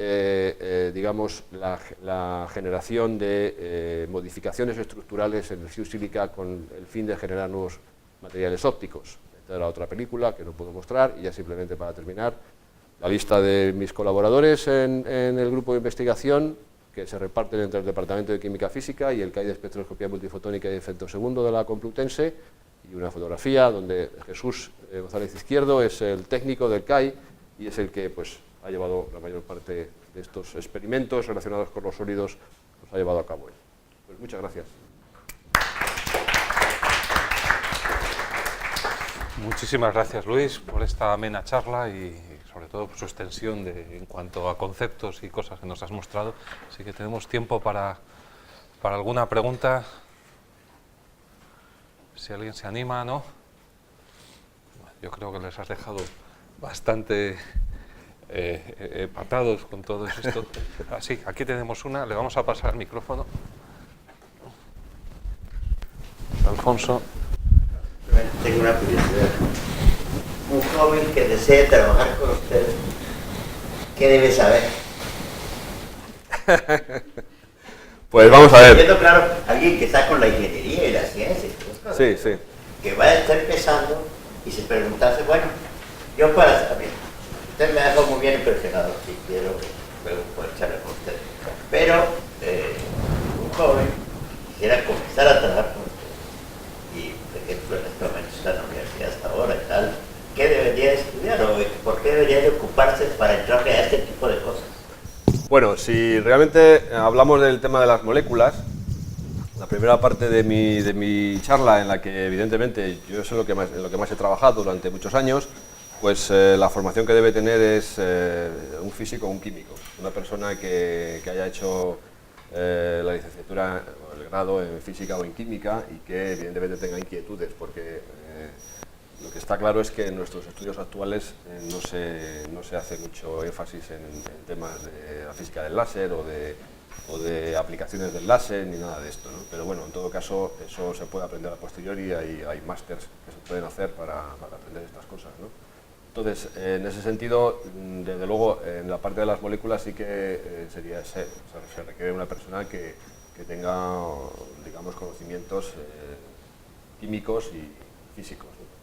digamos la generación de modificaciones estructurales en el fiusílica con el fin de generar nuevos materiales ópticos. Esta era otra película que no puedo mostrar, y ya simplemente para terminar, la lista de mis colaboradores en el grupo de investigación, que se reparten entre el Departamento de Química Física y el CAI de Espectroscopía Multifotónica y de Femtosegundo de la Complutense, y una fotografía donde Jesús González Izquierdo es el técnico del CAI y es el que pues ha llevado la mayor parte de estos experimentos relacionados con los sólidos, los ha llevado a cabo él. Pues muchas gracias. Muchísimas gracias, Luis, por esta amena charla y sobre todo por su extensión en cuanto a conceptos y cosas que nos has mostrado. Así que tenemos tiempo para alguna pregunta. Si alguien se anima, ¿no? Yo creo que les has dejado bastante patados con todo esto. Así, aquí tenemos una, le vamos a pasar el micrófono. Alfonso. Tengo una curiosidad. Un joven que desee trabajar con ustedes, ¿qué debe saber? Pues vamos a ver. Entiendo, claro, alguien que está con la ingeniería y la ciencia, Sí, sí. que va a estar empezando y se preguntase, bueno, yo para saber, usted me ha dejado muy bien impresionado, si quiero, luego puedo echarle con usted, pero un joven quisiera comenzar a trabajar con usted, y por ejemplo en este momento está en la universidad hasta ahora y tal, ¿qué debería estudiar o por qué debería de ocuparse para entrarle a este tipo de cosas? Bueno, si realmente hablamos del tema de las moléculas, la primera parte de mi charla, en la que evidentemente yo es en lo que más he trabajado durante muchos años, pues la formación que debe tener es un físico o un químico, una persona que haya hecho la licenciatura o el grado en física o en química y que evidentemente tenga inquietudes, porque lo que está claro es que en nuestros estudios actuales no se hace mucho énfasis en temas de la física del láser o de aplicaciones del láser ni nada de esto, ¿no? Pero bueno, en todo caso eso se puede aprender a posteriori y hay másters que se pueden hacer para aprender estas cosas, ¿no? Entonces, en ese sentido, desde luego, en la parte de las moléculas sí que se requiere una persona que tenga, digamos, conocimientos químicos y físicos, ¿no?